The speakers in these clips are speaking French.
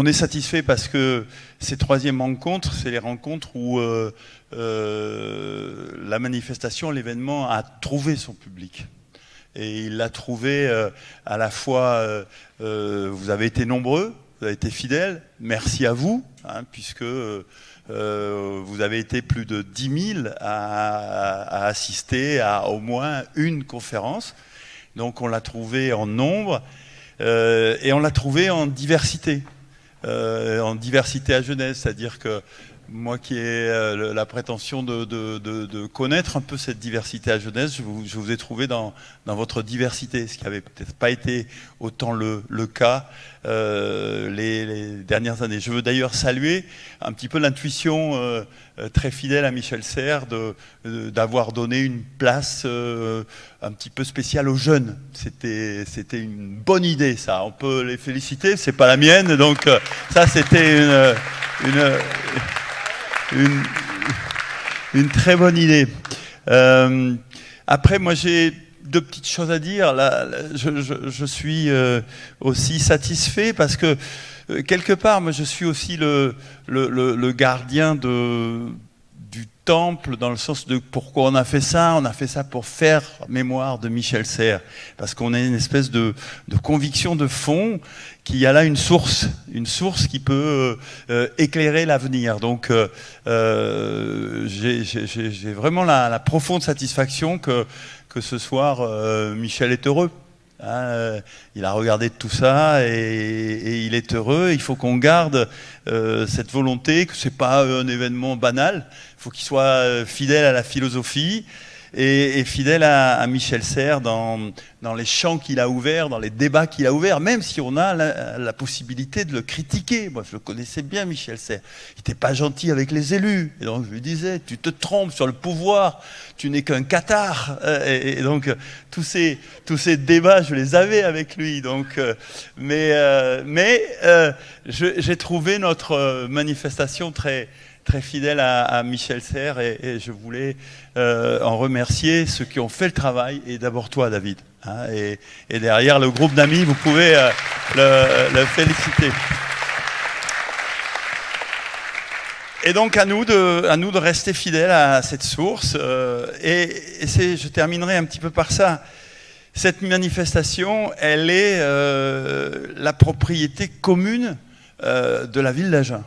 on est satisfait parce que ces troisièmes rencontres, c'est les rencontres où la manifestation, l'événement a trouvé son public. Et il l'a trouvé à la fois, vous avez été nombreux, vous avez été fidèles, merci à vous, hein, puisque vous avez été plus de 10 000 à assister à au moins une conférence. Donc on l'a trouvé en nombre et on l'a trouvé en diversité à Genève, c'est-à-dire que moi qui ai la prétention de connaître un peu cette diversité à Genève, je vous ai trouvé dans votre diversité, ce qui n'avait peut-être pas été autant le cas les dernières années. Je veux d'ailleurs saluer un petit peu l'intuition très fidèle à Michel Serres d'avoir donné une place un petit peu spéciale aux jeunes. C'était une bonne idée, ça. On peut les féliciter, c'est pas la mienne, donc ça c'était une très bonne idée. Après, moi, j'ai deux petites choses à dire. Là, je suis aussi satisfait parce que, quelque part, moi, je suis aussi le gardien du temple, dans le sens de pourquoi on a fait ça. On a fait ça pour faire mémoire de Michel Serres, parce qu'on a une espèce de conviction de fond qu'il y a là une source qui peut éclairer l'avenir. Donc j'ai vraiment la profonde satisfaction que ce soir Michel est heureux. Hein, il a regardé tout ça et il est heureux. Il faut qu'on garde cette volonté, que c'est pas un événement banal. Il faut qu'il soit fidèle à la philosophie et fidèle à Michel Serres dans les champs qu'il a ouverts, dans les débats qu'il a ouverts, même si on a la possibilité de le critiquer. Moi, je le connaissais bien, Michel Serres. Il n'était pas gentil avec les élus. Et donc, je lui disais, tu te trompes sur le pouvoir, tu n'es qu'un cathare. Et donc, tous ces débats, je les avais avec lui. Donc, j'ai trouvé notre manifestation très fidèle à Michel Serres et je voulais en remercier ceux qui ont fait le travail et d'abord toi, David. Hein, et derrière le groupe d'amis, vous pouvez le féliciter. Et donc à nous de rester fidèles à cette source. Je terminerai un petit peu par ça. Cette manifestation, elle est la propriété commune de la ville d'Agen.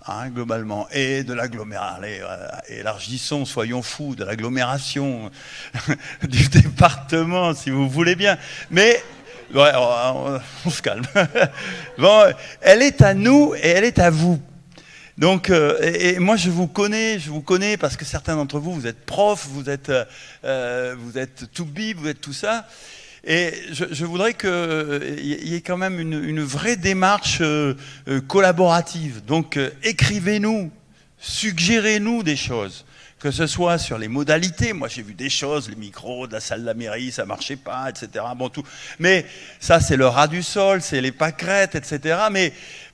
Hein, globalement, et de l'agglomération, élargissons, soyons fous, de l'agglomération du département, si vous voulez bien. Mais, ouais, on se calme. Bon, elle est à nous et elle est à vous. Donc, et moi je vous connais parce que certains d'entre vous, vous êtes profs, vous êtes to-be, vous êtes tout ça. Et je voudrais qu'il y ait quand même une vraie démarche collaborative. Donc écrivez-nous, suggérez-nous des choses, que ce soit sur les modalités. Moi j'ai vu des choses, les micros de la salle de la mairie, ça marchait pas, etc. Bon, tout. Mais ça c'est le ras du sol, c'est les pâquerettes, etc. Mais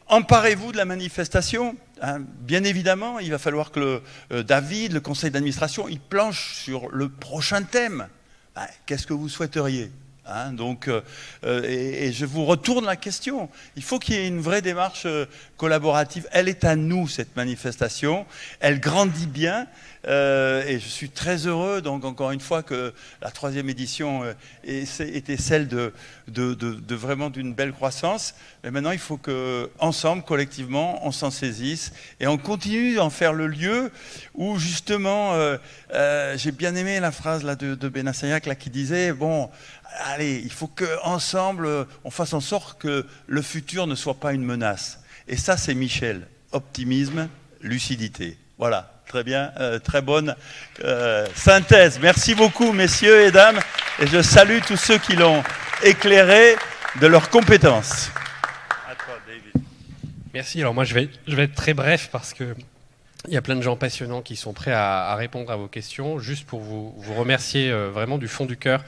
emparez-vous de la manifestation. Hein. Bien évidemment, il va falloir que David, le conseil d'administration, il planche sur le prochain thème. Ben, qu'est-ce que vous souhaiteriez ? Hein, donc, et je vous retourne la question. Il faut qu'il y ait une vraie démarche collaborative. Elle est à nous, cette manifestation. Elle grandit bien. Et je suis très heureux, donc encore une fois, que la 3e édition était celle de vraiment d'une belle croissance. Mais maintenant, il faut qu'ensemble, collectivement, on s'en saisisse et on continue d'en faire le lieu où, justement, j'ai bien aimé la phrase là, de Benassayac là, qui disait, bon, allez, il faut qu'ensemble, on fasse en sorte que le futur ne soit pas une menace. Et ça, c'est Michel. Optimisme, lucidité. Voilà. Très bien, très bonne synthèse. Merci beaucoup, messieurs et dames. Et je salue tous ceux qui l'ont éclairé de leurs compétences. À toi, David. Merci. Alors moi, je vais être très bref parce qu'il y a plein de gens passionnants qui sont prêts à répondre à vos questions. Juste pour vous remercier vraiment du fond du cœur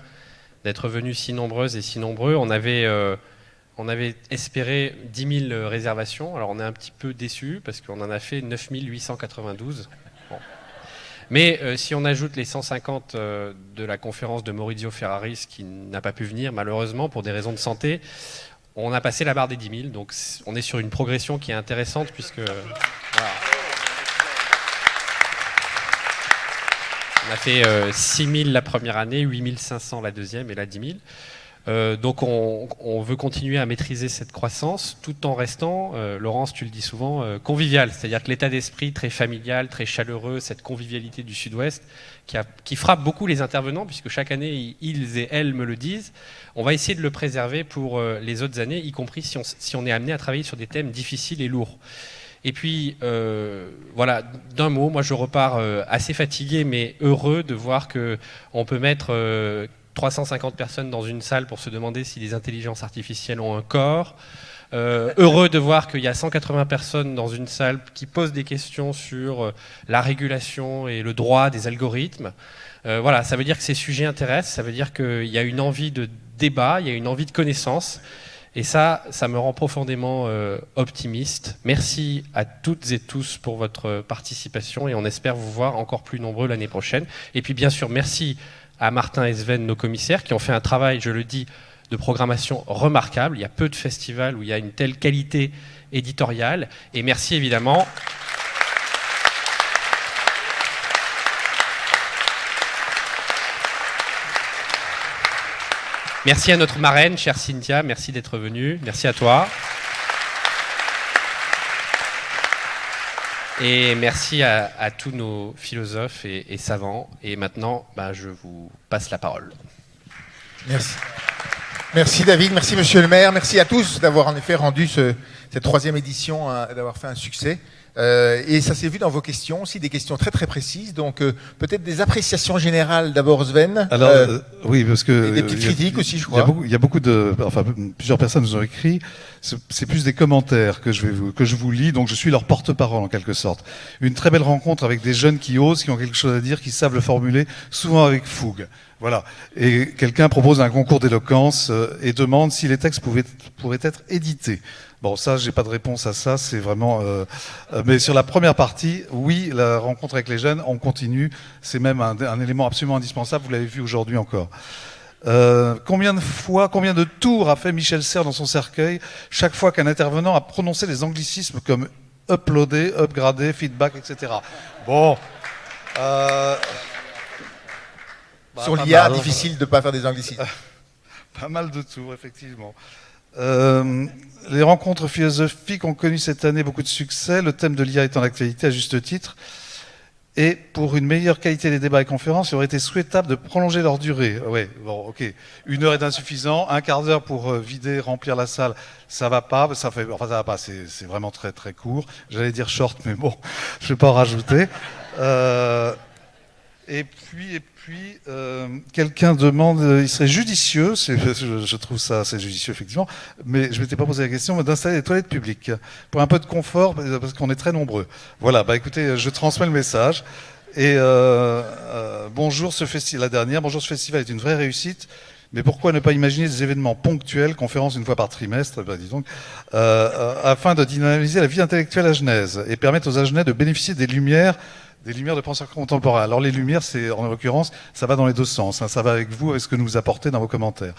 d'être venus si nombreuses et si nombreux. On avait espéré 10 000 réservations. Alors on est un petit peu déçus parce qu'on en a fait 9 892. Bon. Mais si on ajoute les 150 de la conférence de Maurizio Ferraris qui n'a pas pu venir malheureusement pour des raisons de santé, on a passé la barre des 10 000, donc on est sur une progression qui est intéressante puisque voilà. On a fait 6 000 la première année, 8 500 la deuxième et là 10 000. Donc on veut continuer à maîtriser cette croissance tout en restant, Laurence, tu le dis souvent, convivial. C'est-à-dire que l'état d'esprit très familial, très chaleureux, cette convivialité du Sud-Ouest qui frappe beaucoup les intervenants, puisque chaque année, ils et elles me le disent, on va essayer de le préserver pour les autres années, y compris si on est amené à travailler sur des thèmes difficiles et lourds. Et puis, voilà, d'un mot, moi je repars assez fatigué, mais heureux de voir qu'on peut mettre 350 personnes dans une salle pour se demander si les intelligences artificielles ont un corps. Heureux de voir qu'il y a 180 personnes dans une salle qui posent des questions sur la régulation et le droit des algorithmes. Voilà, ça veut dire que ces sujets intéressent, ça veut dire qu'il y a une envie de débat, il y a une envie de connaissance. Et ça me rend profondément optimiste. Merci à toutes et tous pour votre participation et on espère vous voir encore plus nombreux l'année prochaine. Et puis bien sûr, merci à Martin et Sven, nos commissaires, qui ont fait un travail, je le dis, de programmation remarquable. Il y a peu de festivals où il y a une telle qualité éditoriale. Et merci évidemment. Merci à notre marraine, chère Cynthia, merci d'être venue. Merci à toi. Et merci à tous nos philosophes et savants. Et maintenant, je vous passe la parole. Merci. Merci David, merci Monsieur le maire, merci à tous d'avoir en effet rendu cette troisième édition, d'avoir fait un succès. Et ça s'est vu dans vos questions aussi, des questions très très précises. Donc peut-être des appréciations générales d'abord Sven. Alors oui, parce que des petites critiques aussi, je crois. Il y a beaucoup de, enfin plusieurs personnes nous ont écrit. C'est plus des commentaires que je vous lis. Donc je suis leur porte-parole en quelque sorte. Une très belle rencontre avec des jeunes qui osent, qui ont quelque chose à dire, qui savent le formuler, souvent avec fougue. Voilà. Et quelqu'un propose un concours d'éloquence et demande si les textes pourraient être édités. Bon, ça, j'ai pas de réponse à ça. C'est vraiment. Mais sur la première partie, oui, la rencontre avec les jeunes, on continue. C'est même un élément absolument indispensable. Vous l'avez vu aujourd'hui encore. Combien de tours a fait Michel Serres dans son cercueil chaque fois qu'un intervenant a prononcé des anglicismes comme uploader, upgrader, feedback, etc. Bon. Sur l'IA, difficile de ne pas faire des anglicismes. Pas mal de tours, effectivement. Les rencontres philosophiques ont connu cette année beaucoup de succès. Le thème de l'IA est en actualité à juste titre. Et pour une meilleure qualité des débats et conférences, il aurait été souhaitable de prolonger leur durée. Oui, bon, ok. 1 heure est insuffisant. 1/4 d'heure pour vider, remplir la salle, ça va pas. Ça va pas. C'est vraiment très très court. J'allais dire short, mais bon, je vais pas en rajouter. Et puis, quelqu'un demande, il serait judicieux, je trouve ça assez judicieux effectivement, mais je m'étais pas posé la question, d'installer des toilettes publiques pour un peu de confort, parce qu'on est très nombreux. Voilà, écoutez, je transmets le message. Et bonjour, ce festival est une vraie réussite. Mais pourquoi ne pas imaginer des événements ponctuels, conférences une fois par trimestre, dis donc, afin de dynamiser la vie intellectuelle à Genèse et permettre aux Agenais de bénéficier des lumières de penseurs contemporains. Alors les lumières, c'est en l'occurrence, ça va dans les deux sens. Hein, ça va avec vous, avec ce que vous apportez dans vos commentaires.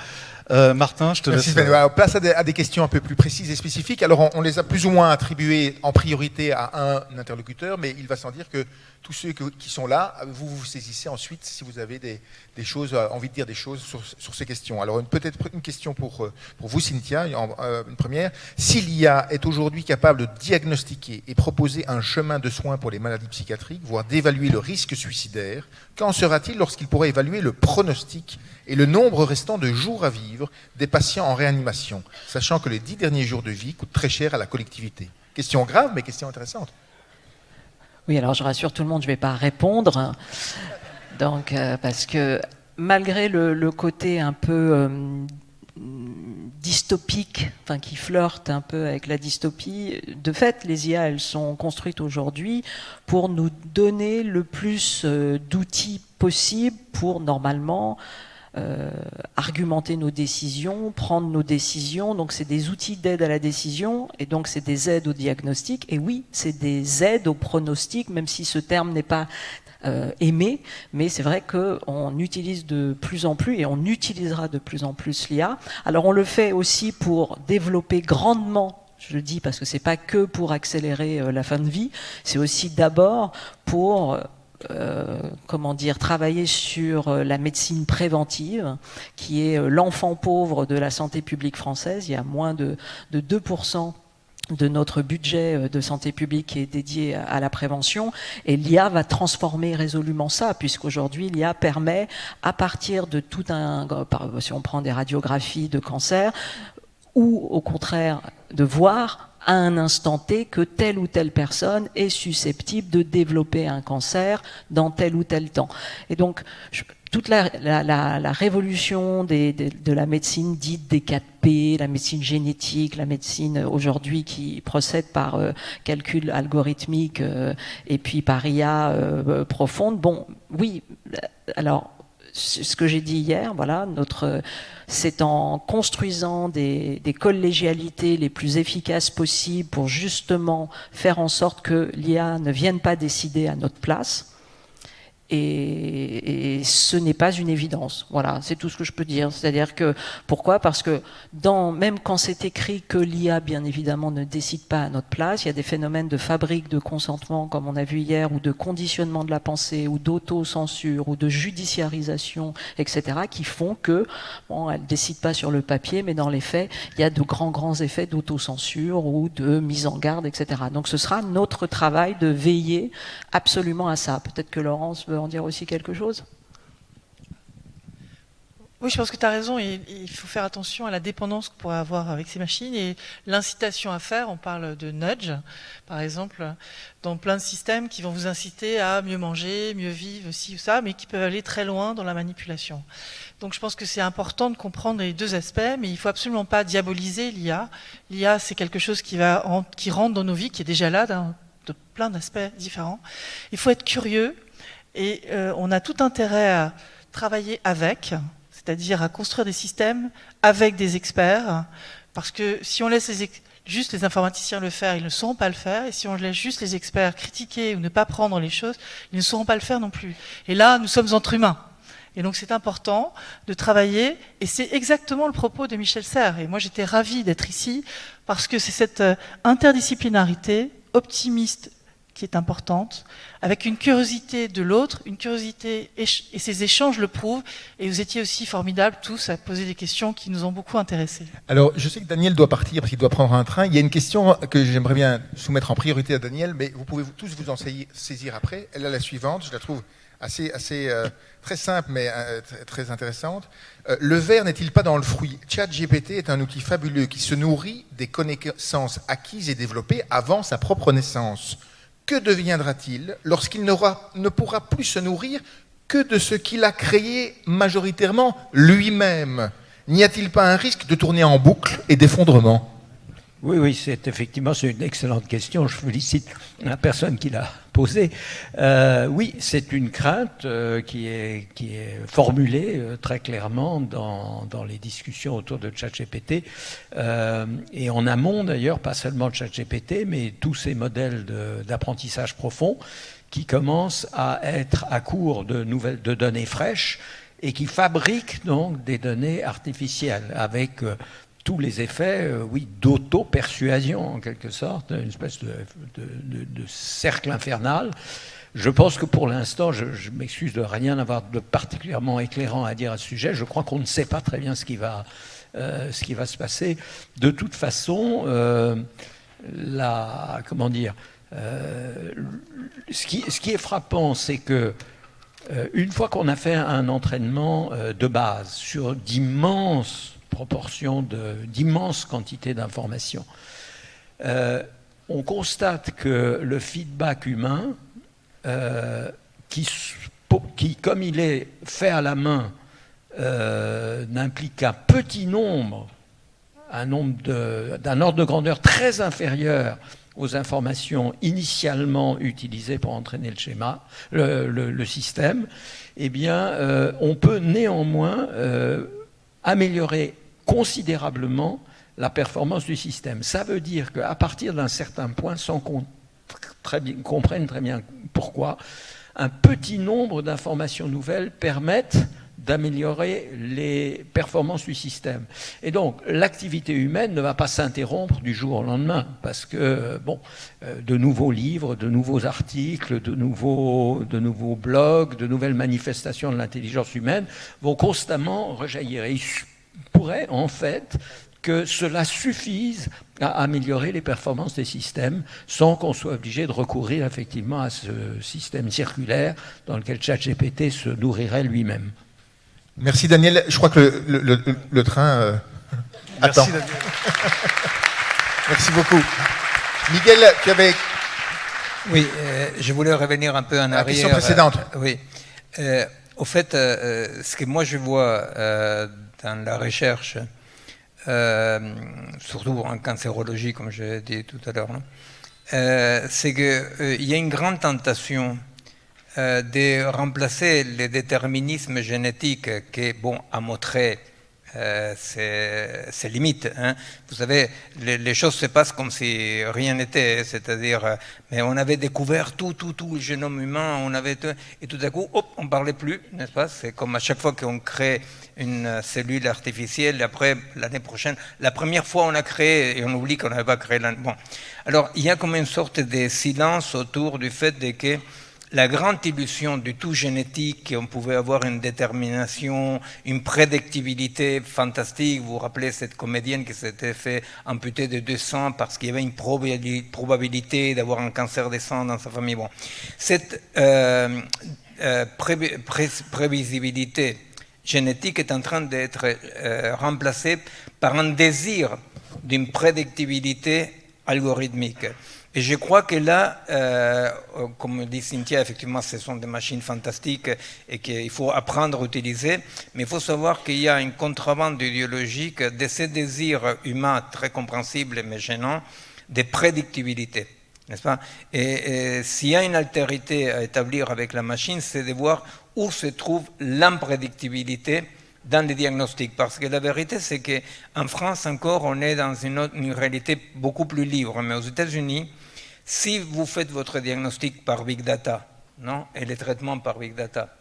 Martin, je te laisse. Place à des questions un peu plus précises et spécifiques. Alors on les a plus ou moins attribuées en priorité à un interlocuteur, mais il va sans dire que tous ceux qui sont là, vous saisissez ensuite si vous avez des choses, envie de dire des choses sur ces questions. Alors peut-être une question pour vous, Cynthia, une première. Si l'IA est aujourd'hui capable de diagnostiquer et proposer un chemin de soins pour les maladies psychiatriques, voire d'évaluer le risque suicidaire, qu'en sera-t-il lorsqu'il pourra évaluer le pronostic et le nombre restant de jours à vivre des patients en réanimation, sachant que les 10 derniers jours de vie coûtent très cher à la collectivité? Question grave, mais question intéressante. Oui, alors je rassure tout le monde, je ne vais pas répondre. Donc, parce que malgré le côté un peu dystopique, enfin qui flirte un peu avec la dystopie, de fait, les IA, elles sont construites aujourd'hui pour nous donner le plus d'outils possible pour, normalement, argumenter nos décisions, prendre nos décisions. Donc c'est des outils d'aide à la décision et donc c'est des aides au diagnostic. Et oui, c'est des aides au pronostic, même si ce terme n'est pas aimé, mais c'est vrai qu'on utilise de plus en plus et on utilisera de plus en plus l'IA. Alors on le fait aussi pour développer grandement, je le dis parce que c'est pas que pour accélérer la fin de vie, c'est aussi d'abord pour comment dire, travailler sur la médecine préventive, qui est l'enfant pauvre de la santé publique française. Il y a moins de 2% de notre budget de santé publique qui est dédié à la prévention, et l'IA va transformer résolument ça, puisqu'aujourd'hui l'IA permet, à partir de tout un, si on prend des radiographies de cancer, ou au contraire de voir à un instant T que telle ou telle personne est susceptible de développer un cancer dans tel ou tel temps. Et donc, toute la révolution de la médecine dite des 4P, la médecine génétique, la médecine aujourd'hui qui procède par calcul algorithmique et puis par IA profonde, bon, oui, alors, ce que j'ai dit hier, voilà, c'est en construisant des collégialités les plus efficaces possibles pour justement faire en sorte que l'IA ne vienne pas décider à notre place. Et ce n'est pas une évidence. Voilà, c'est tout ce que je peux dire. C'est-à-dire que, pourquoi ? Parce que même quand c'est écrit que l'IA, bien évidemment, ne décide pas à notre place, il y a des phénomènes de fabrique de consentement, comme on a vu hier, ou de conditionnement de la pensée, ou d'auto-censure, ou de judiciarisation, etc., qui font que, bon, elle ne décide pas sur le papier, mais dans les faits, il y a de grands effets d'auto-censure ou de mise en garde, etc. Donc ce sera notre travail de veiller absolument à ça. Peut-être que Laurence veut en dire aussi quelque chose ? Oui, je pense que tu as raison. Il faut faire attention à la dépendance qu'on pourrait avoir avec ces machines et l'incitation à faire. On parle de nudge, par exemple, dans plein de systèmes qui vont vous inciter à mieux manger, mieux vivre, ci ou ça, mais qui peuvent aller très loin dans la manipulation. Donc je pense que c'est important de comprendre les deux aspects, mais il ne faut absolument pas diaboliser l'IA. L'IA, c'est quelque chose qui rentre dans nos vies, qui est déjà là, de plein d'aspects différents. Il faut être curieux. Et on a tout intérêt à travailler avec, c'est-à-dire à construire des systèmes avec des experts, parce que si on laisse juste les informaticiens le faire, ils ne sauront pas le faire, et si on laisse juste les experts critiquer ou ne pas prendre les choses, ils ne sauront pas le faire non plus. Et là, nous sommes entre humains. Et donc c'est important de travailler, et c'est exactement le propos de Michel Serres. Et moi j'étais ravie d'être ici, parce que c'est cette interdisciplinarité optimiste qui est importante, avec une curiosité de l'autre, une curiosité, et ces échanges le prouvent, et vous étiez aussi formidables tous à poser des questions qui nous ont beaucoup intéressés. Alors, je sais que Daniel doit partir parce qu'il doit prendre un train. Il y a une question que j'aimerais bien soumettre en priorité à Daniel, mais vous pouvez tous vous en saisir après. Elle est la suivante, je la trouve assez très simple, mais très intéressante. Le ver n'est-il pas dans le fruit ? ChatGPT est un outil fabuleux qui se nourrit des connaissances acquises et développées avant sa propre naissance. Que deviendra-t-il lorsqu'il ne pourra plus se nourrir que de ce qu'il a créé majoritairement lui-même ? N'y a-t-il pas un risque de tourner en boucle et d'effondrement ? Oui, c'est une excellente question. Je félicite la personne qui l'a posée. Oui, c'est une crainte qui est formulée très clairement dans les discussions autour de ChatGPT. Et en amont d'ailleurs, pas seulement de ChatGPT, mais tous ces modèles d'apprentissage profond qui commencent à être à court de données fraîches et qui fabriquent donc des données artificielles avec tous les effets, d'auto-persuasion en quelque sorte, une espèce de cercle infernal. Je pense que pour l'instant, je m'excuse de rien avoir de particulièrement éclairant à dire à ce sujet. Je crois qu'on ne sait pas très bien ce qui va se passer. De toute façon, ce qui est frappant, c'est que une fois qu'on a fait un entraînement de base sur d'immenses proportions, d'immenses quantités d'informations, on constate que le feedback humain, qui, comme il est fait à la main, n'implique qu'un petit nombre, d'un ordre de grandeur très inférieur aux informations initialement utilisées pour entraîner le schéma, le système, eh bien, on peut néanmoins améliorer considérablement la performance du système. Ça veut dire qu'à partir d'un certain point, sans qu'on comprenne très bien pourquoi, un petit nombre d'informations nouvelles permettent d'améliorer les performances du système. Et donc, l'activité humaine ne va pas s'interrompre du jour au lendemain, parce que, bon, de nouveaux livres, de nouveaux articles, de nouveaux blogs, de nouvelles manifestations de l'intelligence humaine vont constamment rejaillir. Et il pourrait, en fait, que cela suffise à améliorer les performances des systèmes sans qu'on soit obligé de recourir effectivement à ce système circulaire dans lequel ChatGPT se nourrirait lui-même. Merci Daniel. Je crois que le train attend. Merci Daniel. Merci beaucoup. Miguel, tu avais... Oui, je voulais revenir un peu en arrière. La question précédente. Oui. Au fait, ce que moi je vois dans la recherche, surtout en cancérologie, comme je l'ai dit tout à l'heure, c'est qu'il y a une grande tentation de remplacer le déterminisme génétique qui, bon, a montré ses limites. Hein. Vous savez, les choses se passent comme si rien n'était, c'est-à-dire, mais on avait découvert tout le génome humain, on avait tout, et tout à coup, hop, on ne parlait plus, n'est-ce pas? C'est comme à chaque fois qu'on crée une cellule artificielle, après, l'année prochaine, la première fois on a créé, et on oublie qu'on n'avait pas créé. Bon. Alors, il y a comme une sorte de silence autour du fait que la grande illusion du tout génétique, qu'on pouvait avoir une détermination, une prédictibilité fantastique. Vous vous rappelez cette comédienne qui s'était fait amputer de 2 seins parce qu'il y avait une probabilité d'avoir un cancer des seins dans sa famille. Bon. Cette prévisibilité génétique est en train d'être remplacée par un désir d'une prédictibilité algorithmique. Et je crois que là, comme dit Cynthia, effectivement, ce sont des machines fantastiques et qu'il faut apprendre à utiliser, mais il faut savoir qu'il y a une contrebande idéologique de ces désirs humains très compréhensibles mais gênants, de prédictibilité, n'est-ce pas? Et s'il y a une altérité à établir avec la machine, c'est de voir où se trouve l'imprédictibilité dans les diagnostics, parce que la vérité c'est qu'en France encore on est dans une réalité beaucoup plus libre, mais aux États-Unis, si vous faites votre diagnostic par Big Data, non, et les traitements par Big Data,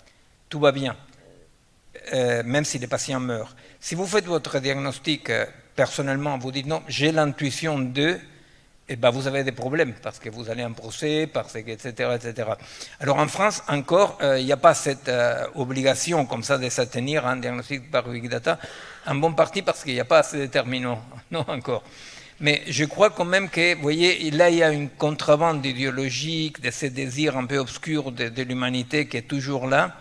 tout va bien, même si les patients meurent. Si vous faites votre diagnostic personnellement, vous dites non, j'ai l'intuition de, et ben vous avez des problèmes parce que vous allez en procès, parce que etc. Alors en France encore, il n'y a pas cette obligation comme ça de s'attenir à un diagnostic par Big Data, en bonne partie parce qu'il n'y a pas assez de déterminants, non encore. Mais je crois quand même que, vous voyez, là il y a une contrebande idéologique de ces désirs un peu obscurs de l'humanité qui est toujours là,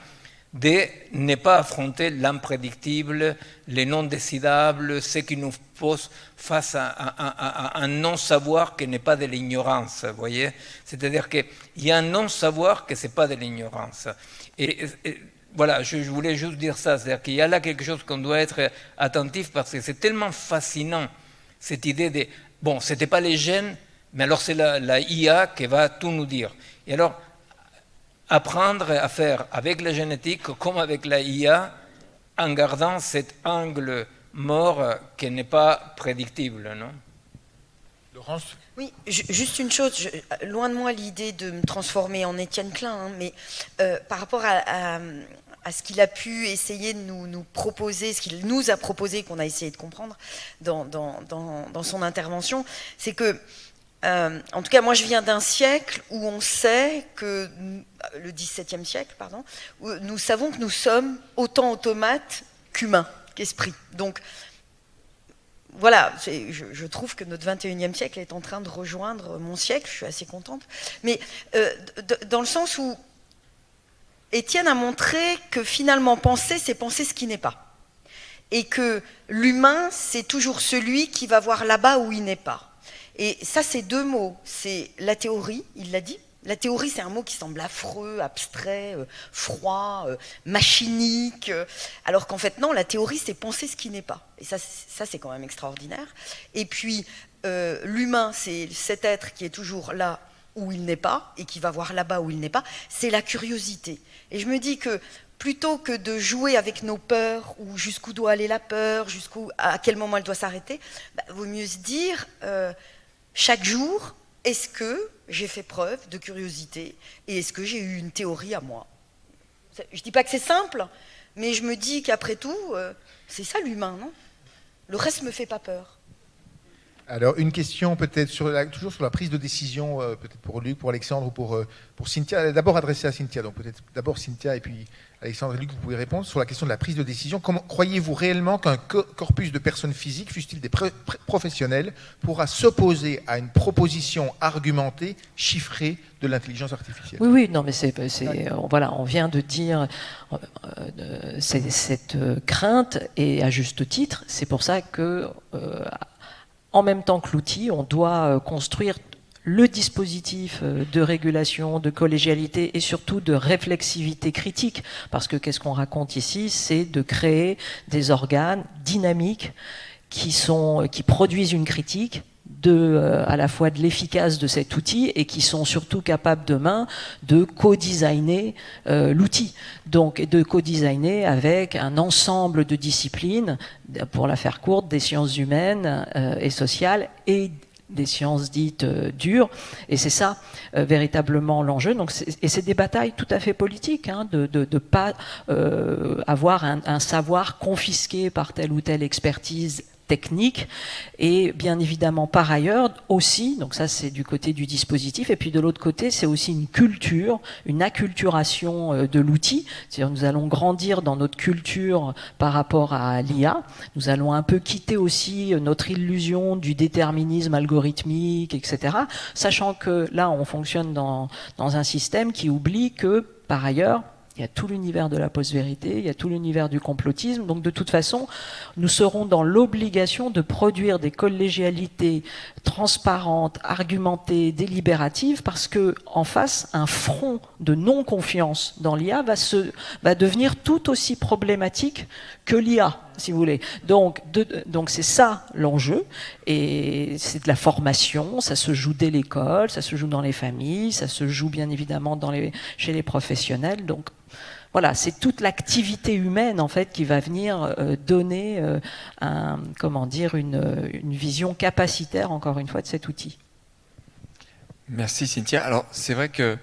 de ne pas affronter l'imprédictible, les non décidables, ce qui nous pose face à un non-savoir qui n'est pas de l'ignorance, vous voyez. C'est-à-dire qu'il y a un non-savoir que ce n'est pas de l'ignorance. Et voilà, je voulais juste dire ça, c'est-à-dire qu'il y a là quelque chose qu'on doit être attentif parce que c'est tellement fascinant, cette idée de, bon, ce n'était pas les gènes, mais alors c'est la IA qui va tout nous dire. Et alors, apprendre à faire avec la génétique comme avec la IA en gardant cet angle mort qui n'est pas prédictible, non? Laurence? Oui, juste une chose, loin de moi l'idée de me transformer en Étienne Klein, hein, mais par rapport à ce qu'il a pu essayer de nous proposer, ce qu'il nous a proposé, qu'on a essayé de comprendre dans son intervention, c'est que en tout cas, moi je viens d'un siècle où on sait que, le XVIIe siècle, pardon, où nous savons que nous sommes autant automates qu'humains, qu'esprits. Donc voilà, je trouve que notre 21e siècle est en train de rejoindre mon siècle, je suis assez contente, mais dans le sens où Étienne a montré que finalement penser, c'est penser ce qui n'est pas. Et que l'humain, c'est toujours celui qui va voir là-bas où il n'est pas. Et ça, c'est 2 mots. C'est la théorie, il l'a dit. La théorie, c'est un mot qui semble affreux, abstrait, froid, machinique. Alors qu'en fait, non, la théorie, c'est penser ce qui n'est pas. Et ça c'est quand même extraordinaire. Et puis, l'humain, c'est cet être qui est toujours là où il n'est pas et qui va voir là-bas où il n'est pas, c'est la curiosité. Et je me dis que plutôt que de jouer avec nos peurs, ou jusqu'où doit aller la peur, à quel moment elle doit s'arrêter, vaut mieux se dire, chaque jour, est-ce que j'ai fait preuve de curiosité et est-ce que j'ai eu une théorie à moi? Je ne dis pas que c'est simple, mais je me dis qu'après tout, c'est ça l'humain, non? Le reste ne me fait pas peur. Alors, une question peut-être toujours sur la prise de décision, peut-être pour Luc, pour Alexandre ou pour Cynthia. D'abord adressée à Cynthia, donc peut-être d'abord Cynthia et puis Alexandre et Luc, vous pouvez répondre sur la question de la prise de décision. Croyez-vous réellement qu'un corpus de personnes physiques, fussent-ils des professionnels, pourra s'opposer à une proposition argumentée, chiffrée de l'intelligence artificielle? Oui, non, mais voilà, on vient de dire cette crainte, et à juste titre, c'est pour ça que en même temps que l'outil, on doit construire le dispositif de régulation, de collégialité et surtout de réflexivité critique. Parce que qu'est-ce qu'on raconte ici? C'est de créer des organes dynamiques qui produisent une critique à la fois de l'efficace de cet outil et qui sont surtout capables demain de co-designer l'outil. Donc de co-designer avec un ensemble de disciplines, pour la faire courte, des sciences humaines et sociales et des sciences dites dures, et c'est ça véritablement l'enjeu. Donc c'est des batailles tout à fait politiques, hein, de ne pas avoir un savoir confisqué par telle ou telle expertise technique, et bien évidemment par ailleurs aussi, donc ça c'est du côté du dispositif, et puis de l'autre côté c'est aussi une culture, une acculturation de l'outil, c'est-à-dire nous allons grandir dans notre culture par rapport à l'IA, nous allons un peu quitter aussi notre illusion du déterminisme algorithmique, etc., sachant que là on fonctionne dans un système qui oublie que par ailleurs il y a tout l'univers de la post-vérité, il y a tout l'univers du complotisme. Donc de toute façon, nous serons dans l'obligation de produire des collégialités transparentes, argumentées, délibératives, parce que en face, un front de non-confiance dans l'IA va devenir tout aussi problématique que l'IA, si vous voulez. Donc c'est ça l'enjeu, et c'est de la formation, ça se joue dès l'école, ça se joue dans les familles, ça se joue bien évidemment chez les professionnels. Donc voilà, c'est toute l'activité humaine en fait qui va venir donner une vision capacitaire, encore une fois, de cet outil. Merci Cynthia. Alors c'est vrai que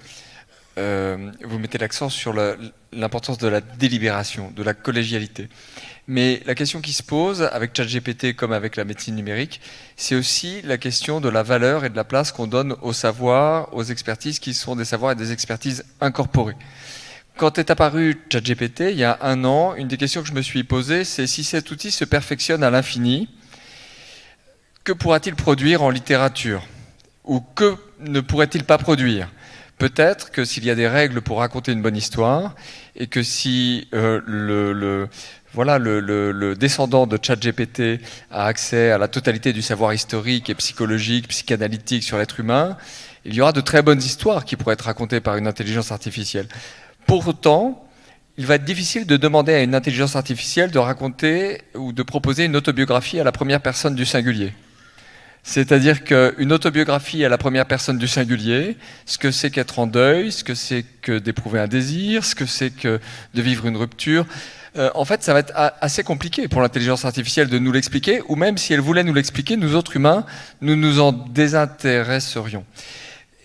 vous mettez l'accent sur l'importance de la délibération, de la collégialité. Mais la question qui se pose avec ChatGPT comme avec la médecine numérique, c'est aussi la question de la valeur et de la place qu'on donne au savoir, aux expertises qui sont des savoirs et des expertises incorporées. Quand est apparu ChatGPT, il y a 1 an, une des questions que je me suis posée, c'est si cet outil se perfectionne à l'infini, que pourra-t-il produire en littérature? Ou que ne pourrait-il pas produire? Peut-être que s'il y a des règles pour raconter une bonne histoire, et que si le descendant de ChatGPT a accès à la totalité du savoir historique et psychologique, psychanalytique sur l'être humain, il y aura de très bonnes histoires qui pourraient être racontées par une intelligence artificielle. Pour autant, il va être difficile de demander à une intelligence artificielle de raconter ou de proposer une autobiographie à la première personne du singulier. C'est-à-dire qu'une autobiographie à la première personne du singulier, ce que c'est qu'être en deuil, ce que c'est que d'éprouver un désir, ce que c'est que de vivre une rupture, en fait, ça va être assez compliqué pour l'intelligence artificielle de nous l'expliquer, ou même si elle voulait nous l'expliquer, nous autres humains, nous nous en désintéresserions.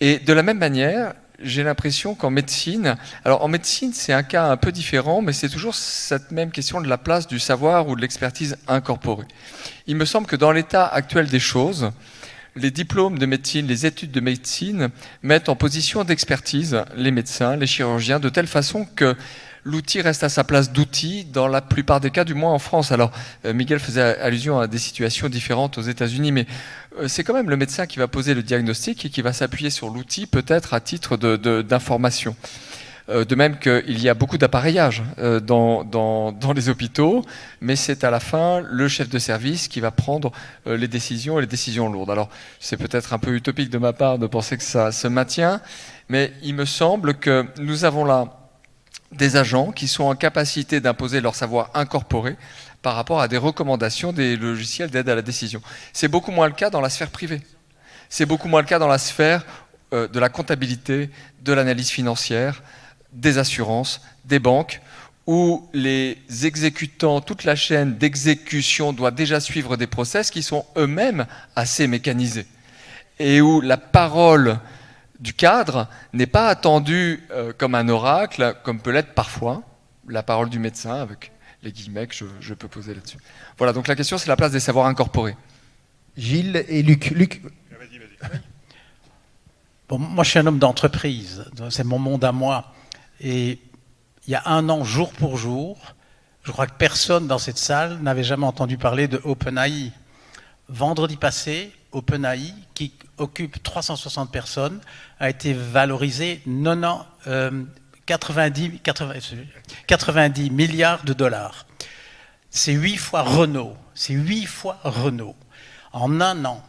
Et de la même manière, j'ai l'impression qu'en médecine, alors en médecine c'est un cas un peu différent, mais c'est toujours cette même question de la place du savoir ou de l'expertise incorporée. Il me semble que dans l'état actuel des choses, les diplômes de médecine, les études de médecine mettent en position d'expertise les médecins, les chirurgiens, de telle façon que l'outil reste à sa place d'outil dans la plupart des cas, du moins en France. Alors, Miguel faisait allusion à des situations différentes aux États-Unis, mais c'est quand même le médecin qui va poser le diagnostic et qui va s'appuyer sur l'outil, peut-être à titre d'information. De même qu'il y a beaucoup d'appareillage dans les hôpitaux, mais c'est à la fin le chef de service qui va prendre les décisions et les décisions lourdes. Alors, c'est peut-être un peu utopique de ma part de penser que ça se maintient, mais il me semble que nous avons là des agents qui sont en capacité d'imposer leur savoir incorporé par rapport à des recommandations des logiciels d'aide à la décision. C'est beaucoup moins le cas dans la sphère privée. C'est beaucoup moins le cas dans la sphère de la comptabilité, de l'analyse financière, des assurances, des banques, où les exécutants, toute la chaîne d'exécution doit déjà suivre des process qui sont eux-mêmes assez mécanisés, et où la parole du cadre n'est pas attendue comme un oracle, comme peut l'être parfois la parole du médecin, avec les guillemets que je peux poser là-dessus. Voilà, donc la question, c'est la place des savoirs incorporés. Gilles et Luc. Luc. Bon, moi, je suis un homme d'entreprise, c'est mon monde à moi. Et il y a un an, jour pour jour, je crois que personne dans cette salle n'avait jamais entendu parler de OpenAI. Vendredi passé, OpenAI, qui occupe 360 personnes, a été valorisé 90 milliards de dollars. C'est 8 fois Renault. C'est 8 fois Renault. En un an,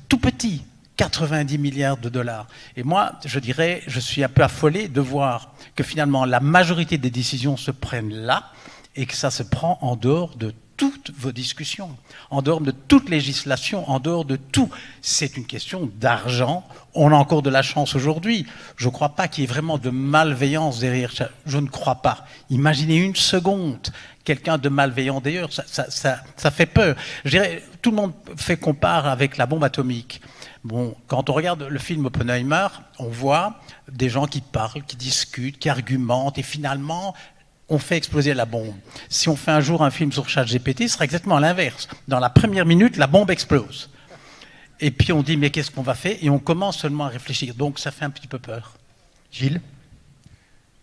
tout petit, 90 milliards de dollars. Et moi, je dirais, je suis un peu affolé de voir que finalement la majorité des décisions se prennent là et que ça se prend en dehors de toutes vos discussions, en dehors de toute législation, en dehors de tout. C'est une question d'argent. On a encore de la chance aujourd'hui. Je ne crois pas qu'il y ait vraiment de malveillance derrière ça. Je ne crois pas. Imaginez une seconde quelqu'un de malveillant d'ailleurs, ça fait peur. Je dirais, tout le monde compare avec la bombe atomique. Bon, quand on regarde le film Oppenheimer, on voit des gens qui parlent, qui discutent, qui argumentent, et finalement, on fait exploser la bombe. Si on fait un jour un film sur ChatGPT, ce sera exactement l'inverse. Dans la première minute, la bombe explose. Et puis on dit, mais qu'est-ce qu'on va faire? Et on commence seulement à réfléchir. Donc ça fait un petit peu peur. Gilles?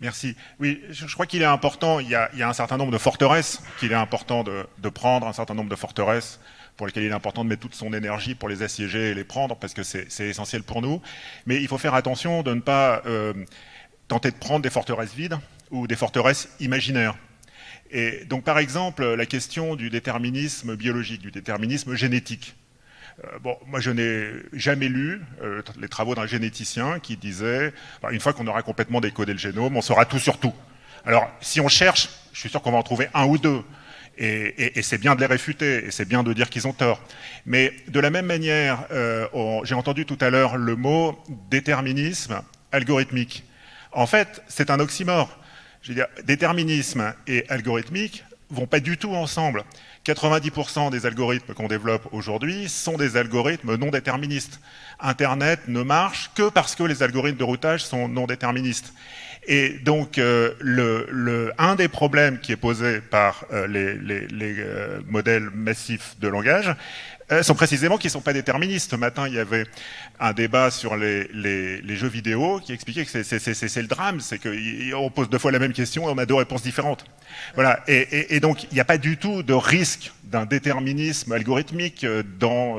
Merci. Oui, je crois qu'il est important, il y a un certain nombre de forteresses qu'il est important de prendre, un certain nombre de forteresses pour lesquelles il est important de mettre toute son énergie pour les assiéger et les prendre, parce que c'est essentiel pour nous. Mais il faut faire attention de ne pas tenter de prendre des forteresses vides ou des forteresses imaginaires. Et donc, par exemple, la question du déterminisme biologique, du déterminisme génétique. Bon, moi, je n'ai jamais lu les travaux d'un généticien qui disait une fois qu'on aura complètement décodé le génome, on saura tout sur tout. Alors, si on cherche, je suis sûr qu'on va en trouver un ou deux. Et c'est bien de les réfuter, et c'est bien de dire qu'ils ont tort. Mais de la même manière, j'ai entendu tout à l'heure le mot déterminisme algorithmique. En fait, c'est un oxymore. Je veux dire, déterminisme et algorithmique vont pas du tout ensemble. 90% des algorithmes qu'on développe aujourd'hui sont des algorithmes non déterministes. Internet ne marche que parce que les algorithmes de routage sont non déterministes. Et donc, un des problèmes qui est posé par les modèles massifs de langage sont précisément qu'ils ne sont pas déterministes. Ce matin, il y avait un débat sur les jeux vidéo qui expliquait que c'est le drame, c'est qu'on pose deux fois la même question et on a deux réponses différentes. Voilà. Et donc, il n'y a pas du tout de risque d'un déterminisme algorithmique dans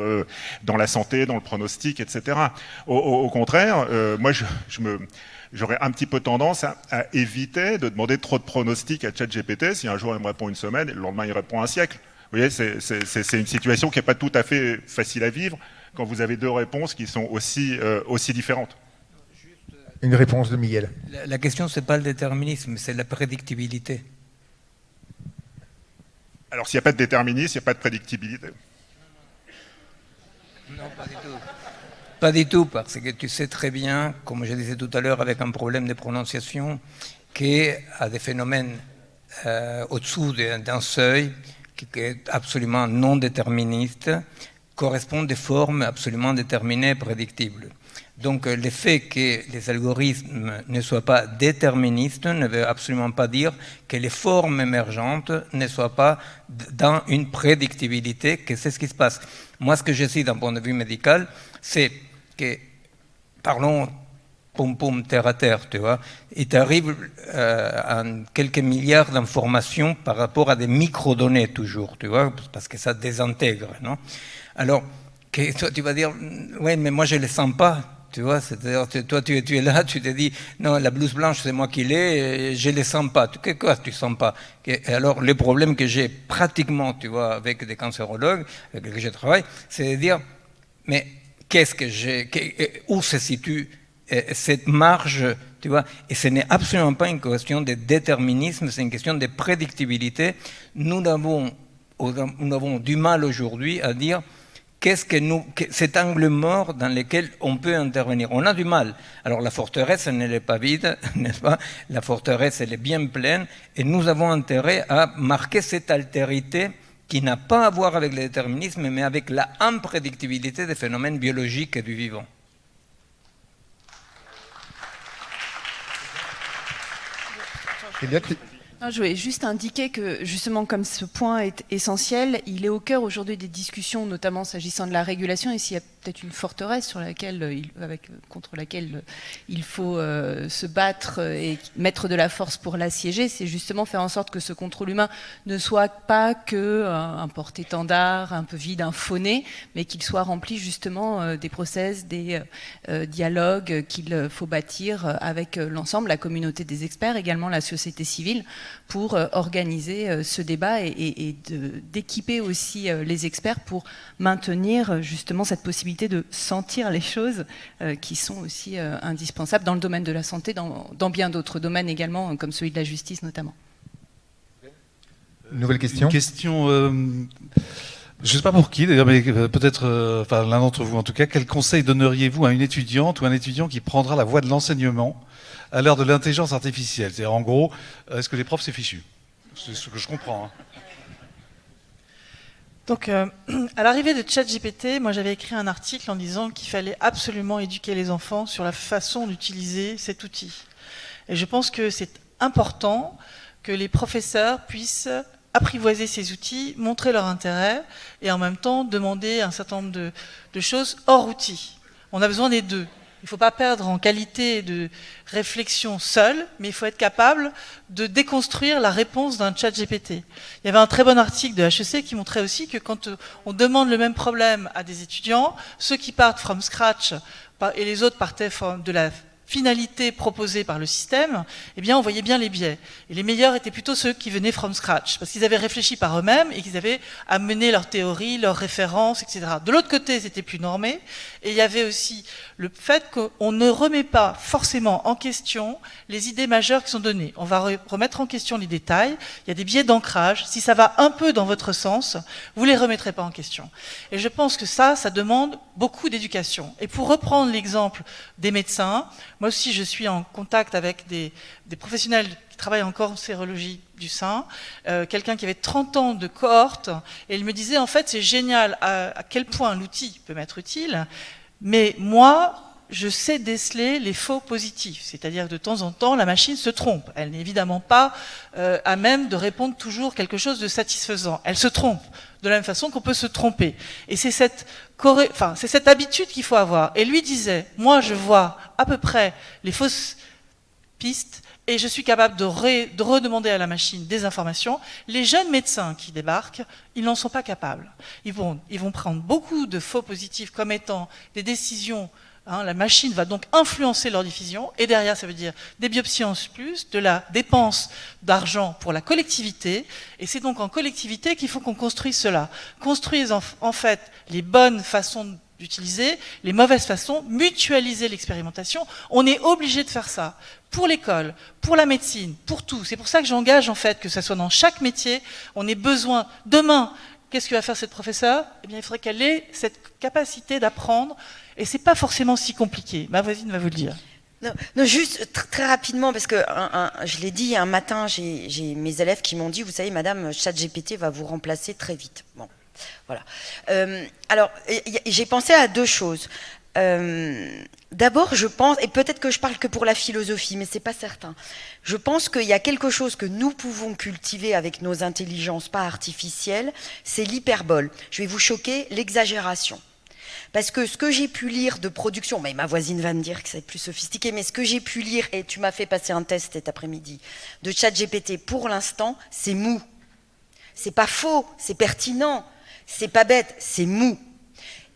la santé, dans le pronostic, etc. Au contraire, moi, j'aurais un petit peu tendance à éviter de demander trop de pronostics à ChatGPT. Si un jour il me répond une semaine et le lendemain il répond un siècle. Vous voyez, c'est une situation qui n'est pas tout à fait facile à vivre quand vous avez deux réponses qui sont aussi différentes. Une réponse de Miguel. La question, ce n'est pas le déterminisme, c'est la prédictibilité. Alors s'il n'y a pas de déterminisme, il n'y a pas de prédictibilité. Non, pas du tout. Pas du tout, parce que tu sais très bien, comme je disais tout à l'heure, avec un problème de prononciation, qu'il y a des phénomènes au-dessous d'un seuil qui est absolument non déterministe, correspondent des formes absolument déterminées, prédictibles. Donc le fait que les algorithmes ne soient pas déterministes ne veut absolument pas dire que les formes émergentes ne soient pas dans une prédictibilité, que c'est ce qui se passe. Moi, ce que je sais d'un point de vue médical, c'est que, parlons poum terre à terre, tu vois, il t'arrive quelques milliards d'informations par rapport à des microdonnées toujours, tu vois, parce que ça désintègre, non? Alors, toi, tu vas dire, ouais, mais moi je ne les sens pas. Tu vois, c'est-à-dire, toi, tu es là, tu te dis, non, la blouse blanche, c'est moi qui l'ai, je ne les sens pas. Quoi, tu ne sens pas? Et alors, le problème que j'ai pratiquement, tu vois, avec des cancérologues avec lesquels je travaille, c'est de dire, mais qu'est-ce que j'ai, où se situe cette marge, tu vois, et ce n'est absolument pas une question de déterminisme, c'est une question de prédictibilité. Nous avons du mal aujourd'hui à dire cet angle mort dans lequel on peut intervenir. On a du mal. Alors la forteresse, elle n'est pas vide, n'est-ce pas? La forteresse, elle est bien pleine, et nous avons intérêt à marquer cette altérité qui n'a pas à voir avec le déterminisme, mais avec la imprédictibilité des phénomènes biologiques et du vivant. Non, je voulais juste indiquer que, justement, comme ce point est essentiel, il est au cœur aujourd'hui des discussions, notamment s'agissant de la régulation, et s'il y a peut-être une forteresse contre laquelle il faut se battre et mettre de la force pour l'assiéger, c'est justement faire en sorte que ce contrôle humain ne soit pas qu'un porte-étendard un peu vide, un fauné, mais qu'il soit rempli justement des process, des dialogues qu'il faut bâtir avec l'ensemble, la communauté des experts, également la société civile, pour organiser ce débat et d'équiper aussi les experts pour maintenir justement cette possibilité de sentir les choses qui sont aussi indispensables dans le domaine de la santé, dans bien d'autres domaines également, comme celui de la justice notamment. Nouvelle question. Une question, je ne sais pas pour qui d'ailleurs, mais peut-être l'un d'entre vous en tout cas. Quel conseil donneriez-vous à une étudiante ou un étudiant qui prendra la voie de l'enseignement à l'heure de l'intelligence artificielle? C'est-à-dire en gros, est-ce que les profs c'est fichu? C'est ce que je comprends. Donc, à l'arrivée de ChatGPT, moi j'avais écrit un article en disant qu'il fallait absolument éduquer les enfants sur la façon d'utiliser cet outil. Et je pense que c'est important que les professeurs puissent apprivoiser ces outils, montrer leur intérêt et en même temps demander un certain nombre de choses hors outils. On a besoin des deux. Il ne faut pas perdre en qualité de réflexion seule, mais il faut être capable de déconstruire la réponse d'un chat GPT. Il y avait un très bon article de HEC qui montrait aussi que quand on demande le même problème à des étudiants, ceux qui partent from scratch et les autres partaient de la finalité proposée par le système, eh bien on voyait bien les biais. Et les meilleurs étaient plutôt ceux qui venaient from scratch, parce qu'ils avaient réfléchi par eux-mêmes et qu'ils avaient amené leurs théories, leurs références, etc. De l'autre côté, c'était plus normé, et il y avait aussi le fait qu'on ne remet pas forcément en question les idées majeures qui sont données. On va remettre en question les détails, il y a des biais d'ancrage, si ça va un peu dans votre sens, vous ne les remettrez pas en question. Et je pense que ça demande beaucoup d'éducation. Et pour reprendre l'exemple des médecins, moi aussi, je suis en contact avec des professionnels qui travaillent en cancérologie du sein, quelqu'un qui avait 30 ans de cohorte, et il me disait, en fait, c'est génial à quel point l'outil peut m'être utile, mais moi, je sais déceler les faux positifs, c'est-à-dire que de temps en temps, la machine se trompe. Elle n'est évidemment pas à même de répondre toujours quelque chose de satisfaisant. Elle se trompe, de la même façon qu'on peut se tromper. Et c'est cette habitude qu'il faut avoir. Et lui disait, moi je vois à peu près les fausses pistes et je suis capable de redemander à la machine des informations. Les jeunes médecins qui débarquent, ils n'en sont pas capables. Ils vont prendre beaucoup de faux positifs comme étant des décisions. La machine va donc influencer leur diffusion, et derrière, ça veut dire des biopsies en plus, de la dépense d'argent pour la collectivité, et c'est donc en collectivité qu'il faut qu'on construise cela. Construise en fait les bonnes façons d'utiliser, les mauvaises façons, mutualiser l'expérimentation. On est obligé de faire ça pour l'école, pour la médecine, pour tout. C'est pour ça que j'engage en fait que ça soit dans chaque métier. On ait besoin, demain, qu'est-ce que va faire cette professeure? Eh bien, il faudrait qu'elle ait cette capacité d'apprendre. Et c'est pas forcément si compliqué. Ma voisine va vous le dire. Non, juste très rapidement, parce que je l'ai dit un matin, j'ai mes élèves qui m'ont dit, vous savez, madame, ChatGPT va vous remplacer très vite. Bon, voilà. Alors, j'ai pensé à deux choses. D'abord, je pense, et peut-être que je parle que pour la philosophie, mais c'est pas certain. Je pense qu'il y a quelque chose que nous pouvons cultiver avec nos intelligences pas artificielles, c'est l'hyperbole. Je vais vous choquer, l'exagération. Parce que ce que j'ai pu lire de production, mais ma voisine va me dire que c'est plus sophistiqué, mais ce que j'ai pu lire, et tu m'as fait passer un test cet après-midi, de ChatGPT, pour l'instant, c'est mou. C'est pas faux, c'est pertinent, c'est pas bête, c'est mou.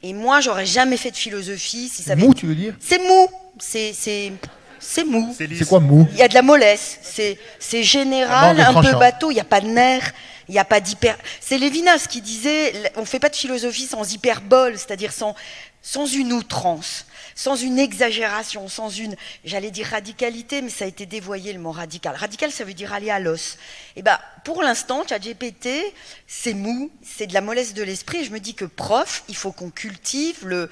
Et moi, j'aurais jamais fait de philosophie si ça avait... Mou, tu veux dire? C'est mou, c'est mou. C'est quoi mou? Il y a de la mollesse, c'est général, un peu bateau, il n'y a pas de nerfs. Il n'y a pas d'hyper... C'est Lévinas qui disait, on ne fait pas de philosophie sans hyperbole, c'est-à-dire sans une outrance. sans une exagération, sans une, j'allais dire radicalité, mais ça a été dévoyé le mot radical. Radical, ça veut dire aller à l'os. Et ben, pour l'instant, ChatGPT, c'est mou, c'est de la mollesse de l'esprit. Je me dis que prof, il faut qu'on cultive le,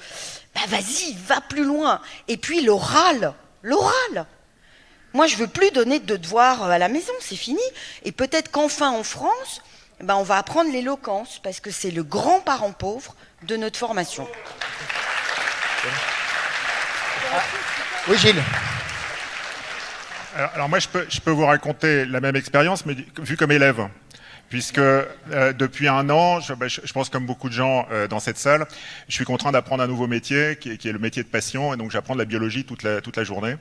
vas-y, va plus loin. Et puis l'oral. Moi, je veux plus donner de devoirs à la maison, c'est fini. Et peut-être qu'enfin en France, on va apprendre l'éloquence, parce que c'est le grand parent pauvre de notre formation. Oui, Gilles. Alors moi, je peux vous raconter la même expérience, mais vu comme élève. Puisque depuis un an, je pense comme beaucoup de gens dans cette salle, je suis contraint d'apprendre un nouveau métier qui est le métier de passion, et donc j'apprends de la biologie toute la journée.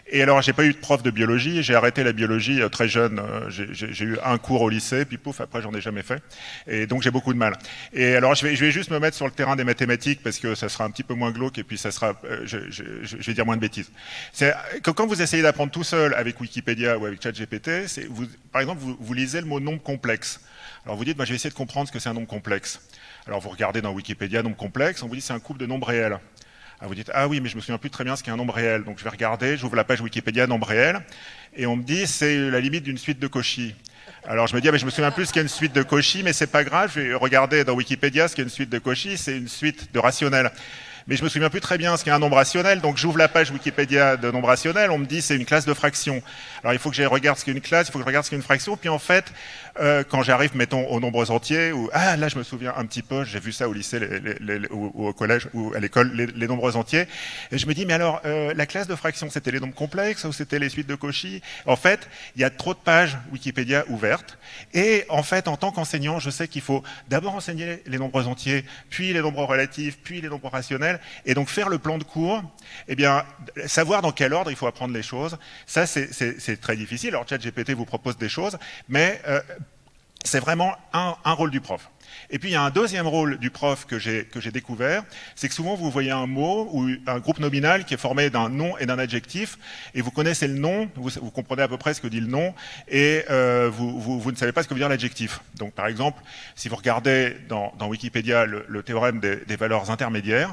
Et alors, j'ai pas eu de prof de biologie, j'ai arrêté la biologie très jeune, j'ai eu un cours au lycée, puis pouf, après j'en ai jamais fait, et donc j'ai beaucoup de mal. Et alors, je vais juste me mettre sur le terrain des mathématiques, parce que ça sera un petit peu moins glauque, et puis ça sera, je vais dire moins de bêtises. C'est quand vous essayez d'apprendre tout seul avec Wikipédia ou avec ChatGPT, par exemple, vous lisez le mot nombre complexe. Alors vous dites, je vais essayer de comprendre ce que c'est un nombre complexe. Alors vous regardez dans Wikipédia nombre complexe, on vous dit c'est un couple de nombres réels. Alors vous dites, ah oui, mais je me souviens plus très bien ce qu'est un nombre réel. Donc je vais regarder, j'ouvre la page Wikipédia nombre réel, et on me dit c'est la limite d'une suite de Cauchy. Alors je me dis, je me souviens plus ce qu'est une suite de Cauchy, mais c'est pas grave, je vais regarder dans Wikipédia ce qu'est une suite de Cauchy, c'est une suite de rationnels. Mais je me souviens plus très bien ce qu'est un nombre rationnel, donc j'ouvre la page Wikipédia de nombre rationnel, on me dit c'est une classe de fractions. Alors il faut que je regarde ce qu'est une classe, il faut que je regarde ce qu'est une fraction, puis en fait, quand j'arrive, mettons, aux nombres entiers, là je me souviens un petit peu, j'ai vu ça au lycée ou au collège ou à l'école, les nombres entiers, et je me dis, mais alors, la classe de fractions, c'était les nombres complexes ou c'était les suites de Cauchy? En fait, il y a trop de pages Wikipédia ouvertes, et en fait, en tant qu'enseignant, je sais qu'il faut d'abord enseigner les nombres entiers, puis les nombres relatifs, puis les nombres rationnels, et donc faire le plan de cours, savoir dans quel ordre il faut apprendre les choses, ça c'est très difficile. Alors ChatGPT vous propose des choses, mais c'est vraiment un rôle du prof. Et puis il y a un deuxième rôle du prof que j'ai découvert, c'est que souvent vous voyez un mot ou un groupe nominal qui est formé d'un nom et d'un adjectif, et vous connaissez le nom, vous comprenez à peu près ce que dit le nom, et vous ne savez pas ce que veut dire l'adjectif. Donc par exemple, si vous regardez dans Wikipédia le théorème des valeurs intermédiaires,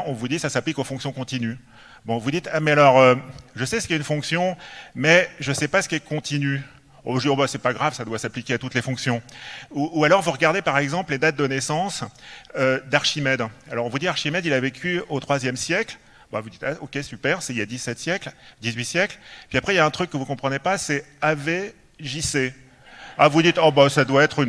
on vous dit ça s'applique aux fonctions continues. Bon, vous dites, mais alors, je sais ce qu'est une fonction, mais je ne sais pas ce qu'est continu. Aujourd'hui, c'est pas grave, ça doit s'appliquer à toutes les fonctions. Ou alors, vous regardez par exemple les dates de naissance d'Archimède. Alors, on vous dit Archimède, il a vécu au IIIe siècle. Vous dites, ok, super, c'est il y a 17 siècles, 18 siècles. Puis après, il y a un truc que vous ne comprenez pas, c'est AVJC. Vous dites, ça doit être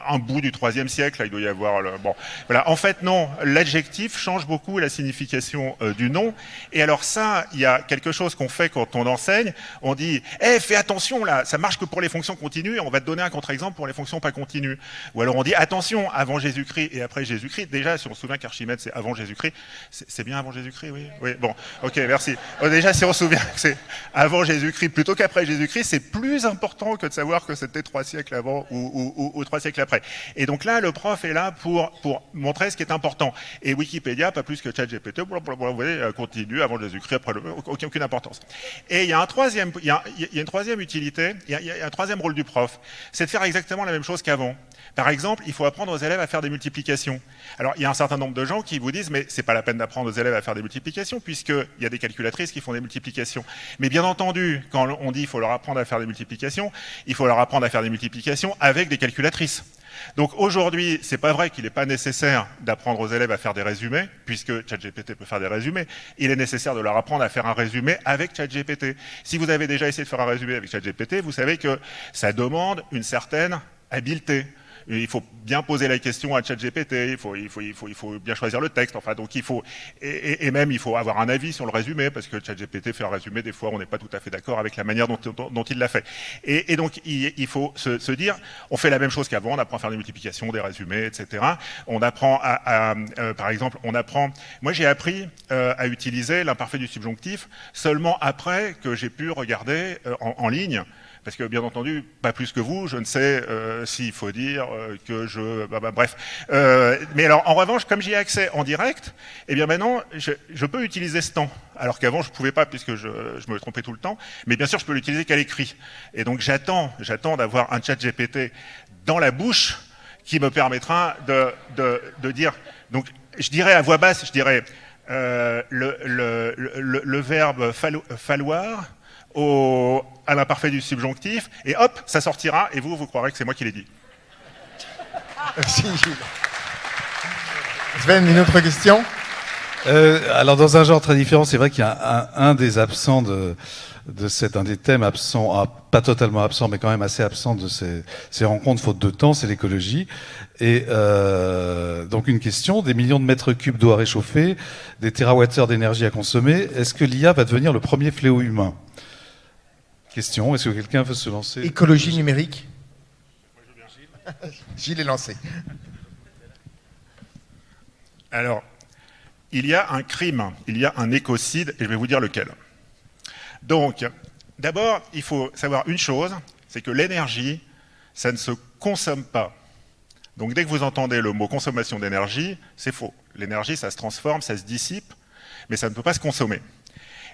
un bout du IIIe siècle, là, il doit y avoir bon, voilà. En fait, non, l'adjectif change beaucoup la signification du nom. Et alors ça, il y a quelque chose qu'on fait quand on enseigne. On dit, fais attention là, ça marche que pour les fonctions continues, et on va te donner un contre-exemple pour les fonctions pas continues. Ou alors on dit, attention, avant Jésus-Christ et après Jésus-Christ. Déjà, si on se souvient qu'Archimède, c'est avant Jésus-Christ, c'est bien avant Jésus-Christ, oui. Oui, bon, ok, merci. Déjà, si on se souvient que c'est avant Jésus-Christ plutôt qu'après Jésus-Christ, c'est plus important que de savoir que c'était 3 siècles avant ou 3 siècles après. Et donc là, le prof est là pour montrer ce qui est important. Et Wikipédia, pas plus que ChatGPT, vous voyez, continue avant Jésus-Christ, après aucune importance. Et il y a une troisième utilité, il y a un troisième rôle du prof, c'est de faire exactement la même chose qu'avant. Par exemple, il faut apprendre aux élèves à faire des multiplications. Alors, il y a un certain nombre de gens qui vous disent, mais c'est pas la peine d'apprendre aux élèves à faire des multiplications, puisqu'il y a des calculatrices qui font des multiplications. Mais bien entendu, quand on dit qu'il faut leur apprendre à faire des multiplications, il faut leur apprendre à faire des multiplications avec des calculatrices. Donc aujourd'hui, c'est pas vrai qu'il n'est pas nécessaire d'apprendre aux élèves à faire des résumés, puisque ChatGPT peut faire des résumés. Il est nécessaire de leur apprendre à faire un résumé avec ChatGPT. Si vous avez déjà essayé de faire un résumé avec ChatGPT, vous savez que ça demande une certaine habileté. Il faut bien poser la question à ChatGPT, il faut bien choisir le texte, enfin, donc il faut, et même il faut avoir un avis sur le résumé, parce que ChatGPT fait un résumé, des fois on n'est pas tout à fait d'accord avec la manière dont il l'a fait. Et donc il faut se dire, on fait la même chose qu'avant, on apprend à faire des multiplications, des résumés, etc. On apprend par exemple, moi j'ai appris à utiliser l'imparfait du subjonctif seulement après que j'ai pu regarder en ligne. Parce que, bien entendu, pas plus que vous, je ne sais s'il faut dire que je... bref. Mais alors, en revanche, comme j'y ai accès en direct, eh bien maintenant, je peux utiliser ce temps. Alors qu'avant, je ne pouvais pas, puisque je me trompais tout le temps. Mais bien sûr, je peux l'utiliser qu'à l'écrit. Et donc, j'attends d'avoir un ChatGPT dans la bouche qui me permettra de dire... Donc, je dirais à voix basse, je dirais... le verbe falloir à l'imparfait du subjonctif, et hop, ça sortira, et vous croirez que c'est moi qui l'ai dit. Merci Gilles. Sven, une autre question? Alors dans un genre très différent, c'est vrai qu'il y a un des absents un des thèmes absents, pas totalement absent, mais quand même assez absent de ces rencontres, faute de temps, c'est l'écologie. Et donc une question, des millions de mètres cubes d'eau à réchauffer, des térawattheures d'énergie à consommer, est-ce que l'IA va devenir le premier fléau humain? Question, est-ce que quelqu'un veut se lancer? Écologie numérique. Gilles est lancé. Alors, il y a un crime, il y a un écocide, et je vais vous dire lequel. Donc, d'abord, il faut savoir une chose, c'est que l'énergie, ça ne se consomme pas. Donc, dès que vous entendez le mot consommation d'énergie, c'est faux. L'énergie, ça se transforme, ça se dissipe, mais ça ne peut pas se consommer.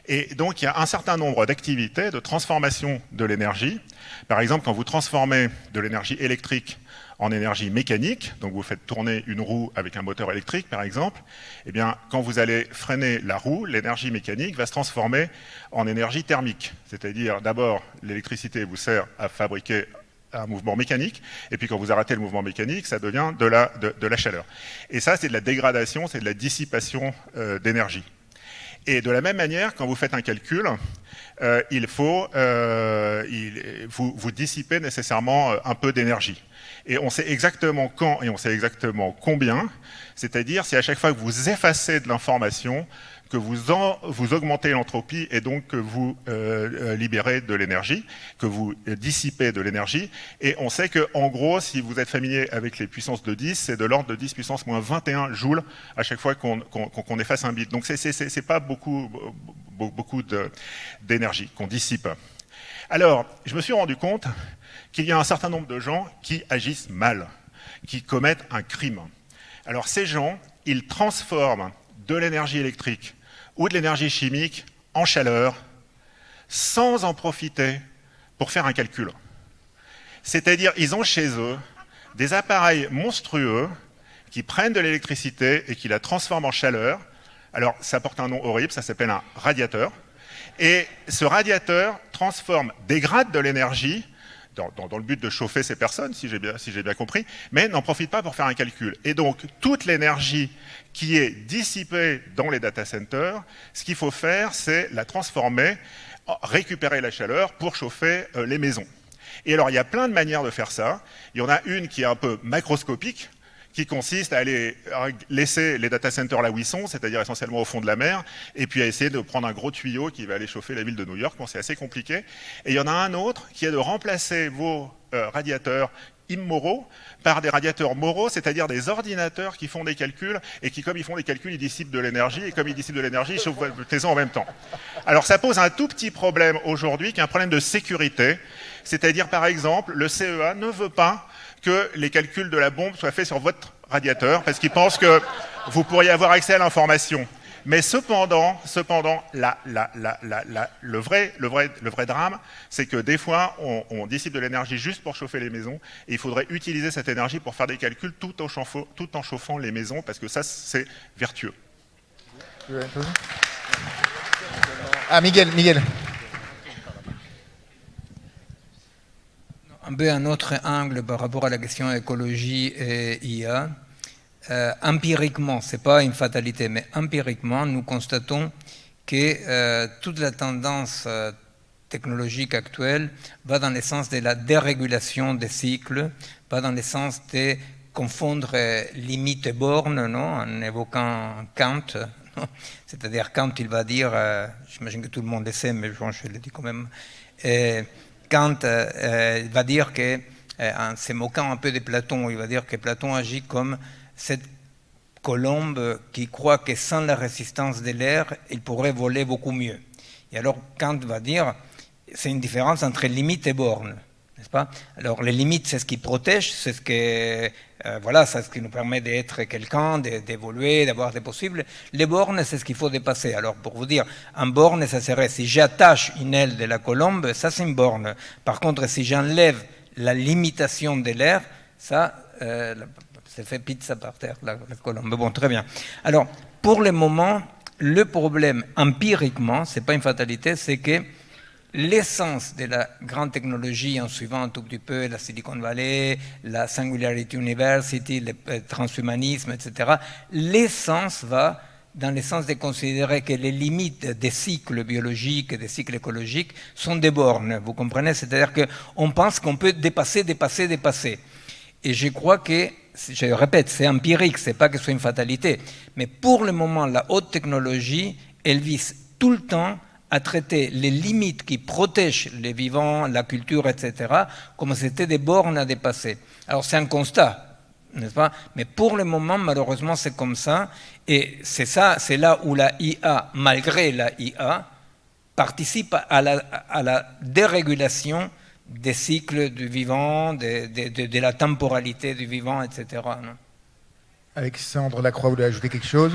Et donc, il y a un certain nombre d'activités de transformation de l'énergie. Par exemple, quand vous transformez de l'énergie électrique en énergie mécanique, donc vous faites tourner une roue avec un moteur électrique par exemple, eh bien quand vous allez freiner la roue, l'énergie mécanique va se transformer en énergie thermique. C'est-à-dire d'abord l'électricité vous sert à fabriquer un mouvement mécanique, et puis quand vous arrêtez le mouvement mécanique, ça devient de la chaleur. Et ça c'est de la dégradation, c'est de la dissipation d'énergie. Et de la même manière, quand vous faites un calcul, vous dissipez nécessairement un peu d'énergie. Et on sait exactement quand et on sait exactement combien, c'est-à-dire c'est à chaque fois que vous effacez de l'information, que vous augmentez l'entropie et donc que vous libérez de l'énergie, que vous dissipez de l'énergie. Et on sait qu'en gros, si vous êtes familier avec les puissances de 10, c'est de l'ordre de 10 puissance moins 21 joules à chaque fois qu'on efface un bit. Donc c'est pas beaucoup d'énergie qu'on dissipe. Alors, je me suis rendu compte qu'il y a un certain nombre de gens qui agissent mal, qui commettent un crime. Alors ces gens, ils transforment de l'énergie électrique ou de l'énergie chimique en chaleur sans en profiter pour faire un calcul. C'est-à-dire, ils ont chez eux des appareils monstrueux qui prennent de l'électricité et qui la transforment en chaleur. Alors, ça porte un nom horrible, ça s'appelle un radiateur. Et ce radiateur dégrade de l'énergie dans le but de chauffer ces personnes, si j'ai bien compris, mais n'en profite pas pour faire un calcul. Et donc, toute l'énergie qui est dissipée dans les data centers, ce qu'il faut faire, c'est la transformer, récupérer la chaleur pour chauffer les maisons. Et alors, il y a plein de manières de faire ça. Il y en a une qui est un peu macroscopique, qui consiste à aller laisser les data centers là où ils sont, c'est-à-dire essentiellement au fond de la mer, et puis à essayer de prendre un gros tuyau qui va aller chauffer la ville de New York. Bon, c'est assez compliqué. Et il y en a un autre qui est de remplacer vos radiateurs immoraux par des radiateurs moraux, c'est-à-dire des ordinateurs qui font des calculs, et qui, comme ils font des calculs, ils dissipent de l'énergie, et comme ils dissipent de l'énergie, ils chauffent votre maison en même temps. Alors ça pose un tout petit problème aujourd'hui, qui est un problème de sécurité, c'est-à-dire par exemple, le CEA ne veut pas que les calculs de la bombe soient faits sur votre radiateur, parce qu'ils pensent que vous pourriez avoir accès à l'information. Mais cependant, le vrai drame, c'est que des fois, on dissipe de l'énergie juste pour chauffer les maisons, et il faudrait utiliser cette énergie pour faire des calculs tout en chauffant les maisons, parce que ça, c'est vertueux. Ah, Miguel. Un peu un autre angle par rapport à la question écologie et IA. Empiriquement, ce n'est pas une fatalité, mais empiriquement, nous constatons que toute la tendance technologique actuelle va dans le sens de la dérégulation des cycles, va dans le sens de confondre limite et borne, non, en évoquant Kant. C'est-à-dire Kant, il va dire, j'imagine que tout le monde le sait, mais je le dis quand même, Kant va dire que, en se moquant un peu de Platon, il va dire que Platon agit comme cette colombe qui croit que sans la résistance de l'air, il pourrait voler beaucoup mieux. Et alors Kant va dire, c'est une différence entre limite et borne, n'est-ce pas? Alors les limites, c'est ce qui protège, c'est ce que, c'est ce qui nous permet d'être quelqu'un, d'évoluer, d'avoir des possibles. Les bornes, c'est ce qu'il faut dépasser. Alors pour vous dire, en borne, ça serait, si j'attache une aile de la colombe, ça c'est une borne. Par contre, si j'enlève la limitation de l'air, ça, c'est fait pizza par terre, la colombe. Bon, très bien. Alors, pour le moment, Le problème, empiriquement, ce n'est pas une fatalité, c'est que l'essence de la grande technologie, en suivant un tout petit peu la Silicon Valley, la Singularity University, le transhumanisme, etc., l'essence va dans le sens de considérer que les limites des cycles biologiques et des cycles écologiques sont des bornes, vous comprenez? C'est-à-dire qu'on pense qu'on peut dépasser. Et je crois que, je répète, c'est empirique, c'est pas que ce soit une fatalité, mais pour le moment, la haute technologie, elle vise tout le temps à traiter les limites qui protègent les vivants, la culture, etc., comme c'était des bornes à dépasser. Alors c'est un constat, n'est-ce pas? Mais pour le moment, malheureusement, c'est comme ça. Et c'est là où la IA, malgré la IA, participe à la dérégulation des cycles du vivant, de la temporalité du vivant, etc. Non? Alexandre Lacroix, vous voulez ajouter quelque chose?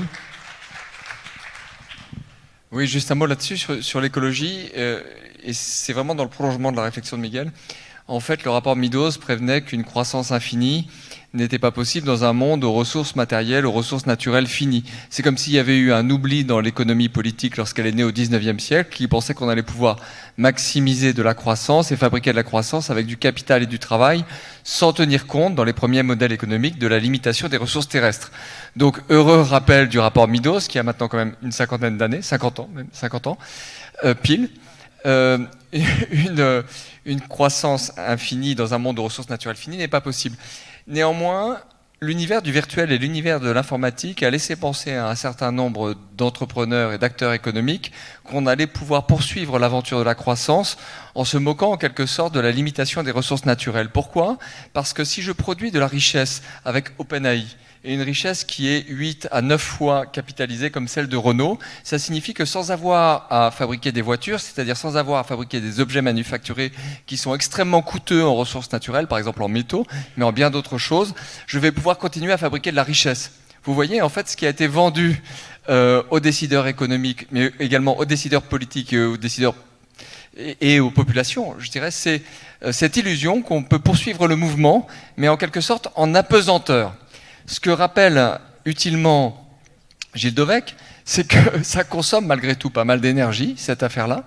Oui, juste un mot là-dessus, sur l'écologie, et c'est vraiment dans le prolongement de la réflexion de Miguel. En fait, le rapport Meadows prévenait qu'une croissance infinie n'était pas possible dans un monde aux ressources matérielles, aux ressources naturelles finies. C'est comme s'il y avait eu un oubli dans l'économie politique lorsqu'elle est née au 19e siècle, qui pensait qu'on allait pouvoir maximiser de la croissance et fabriquer de la croissance avec du capital et du travail, sans tenir compte, dans les premiers modèles économiques, de la limitation des ressources terrestres. Donc, heureux rappel du rapport Meadows, qui a maintenant quand même une cinquantaine d'années, 50 ans, pile. Une croissance infinie dans un monde de ressources naturelles finies n'est pas possible. Néanmoins, l'univers du virtuel et l'univers de l'informatique a laissé penser à un certain nombre d'entrepreneurs et d'acteurs économiques qu'on allait pouvoir poursuivre l'aventure de la croissance en se moquant en quelque sorte de la limitation des ressources naturelles. Pourquoi? Parce que si je produis de la richesse avec OpenAI, et une richesse qui est 8 à 9 fois capitalisée comme celle de Renault, ça signifie que sans avoir à fabriquer des voitures, c'est-à-dire sans avoir à fabriquer des objets manufacturés qui sont extrêmement coûteux en ressources naturelles, par exemple en métaux, mais en bien d'autres choses, je vais pouvoir continuer à fabriquer de la richesse. Vous voyez, en fait, ce qui a été vendu aux décideurs économiques, mais également aux décideurs politiques et aux décideurs et aux populations, je dirais, c'est cette illusion qu'on peut poursuivre le mouvement, mais en quelque sorte en apesanteur. Ce que rappelle utilement Gilles Dovec, c'est que ça consomme malgré tout pas mal d'énergie, cette affaire-là,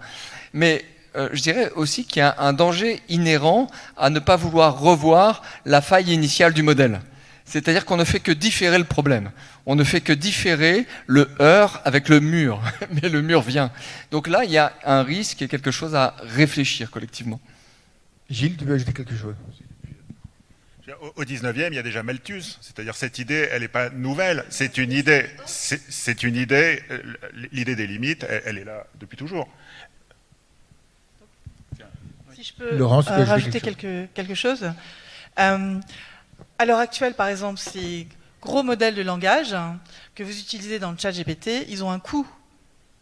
mais je dirais aussi qu'il y a un danger inhérent à ne pas vouloir revoir la faille initiale du modèle. C'est-à-dire qu'on ne fait que différer le problème. On ne fait que différer le heurt avec le mur, mais le mur vient. Donc là, il y a un risque et quelque chose à réfléchir collectivement. Gilles, tu veux ajouter quelque chose? Au 19e, il y a déjà Malthus, c'est-à-dire cette idée, elle n'est pas nouvelle, c'est une idée, l'idée des limites, elle est là depuis toujours. Si je peux Laurence, rajouter quelque chose. À l'heure actuelle, par exemple, ces gros modèles de langage que vous utilisez dans le chat GPT, ils ont un coût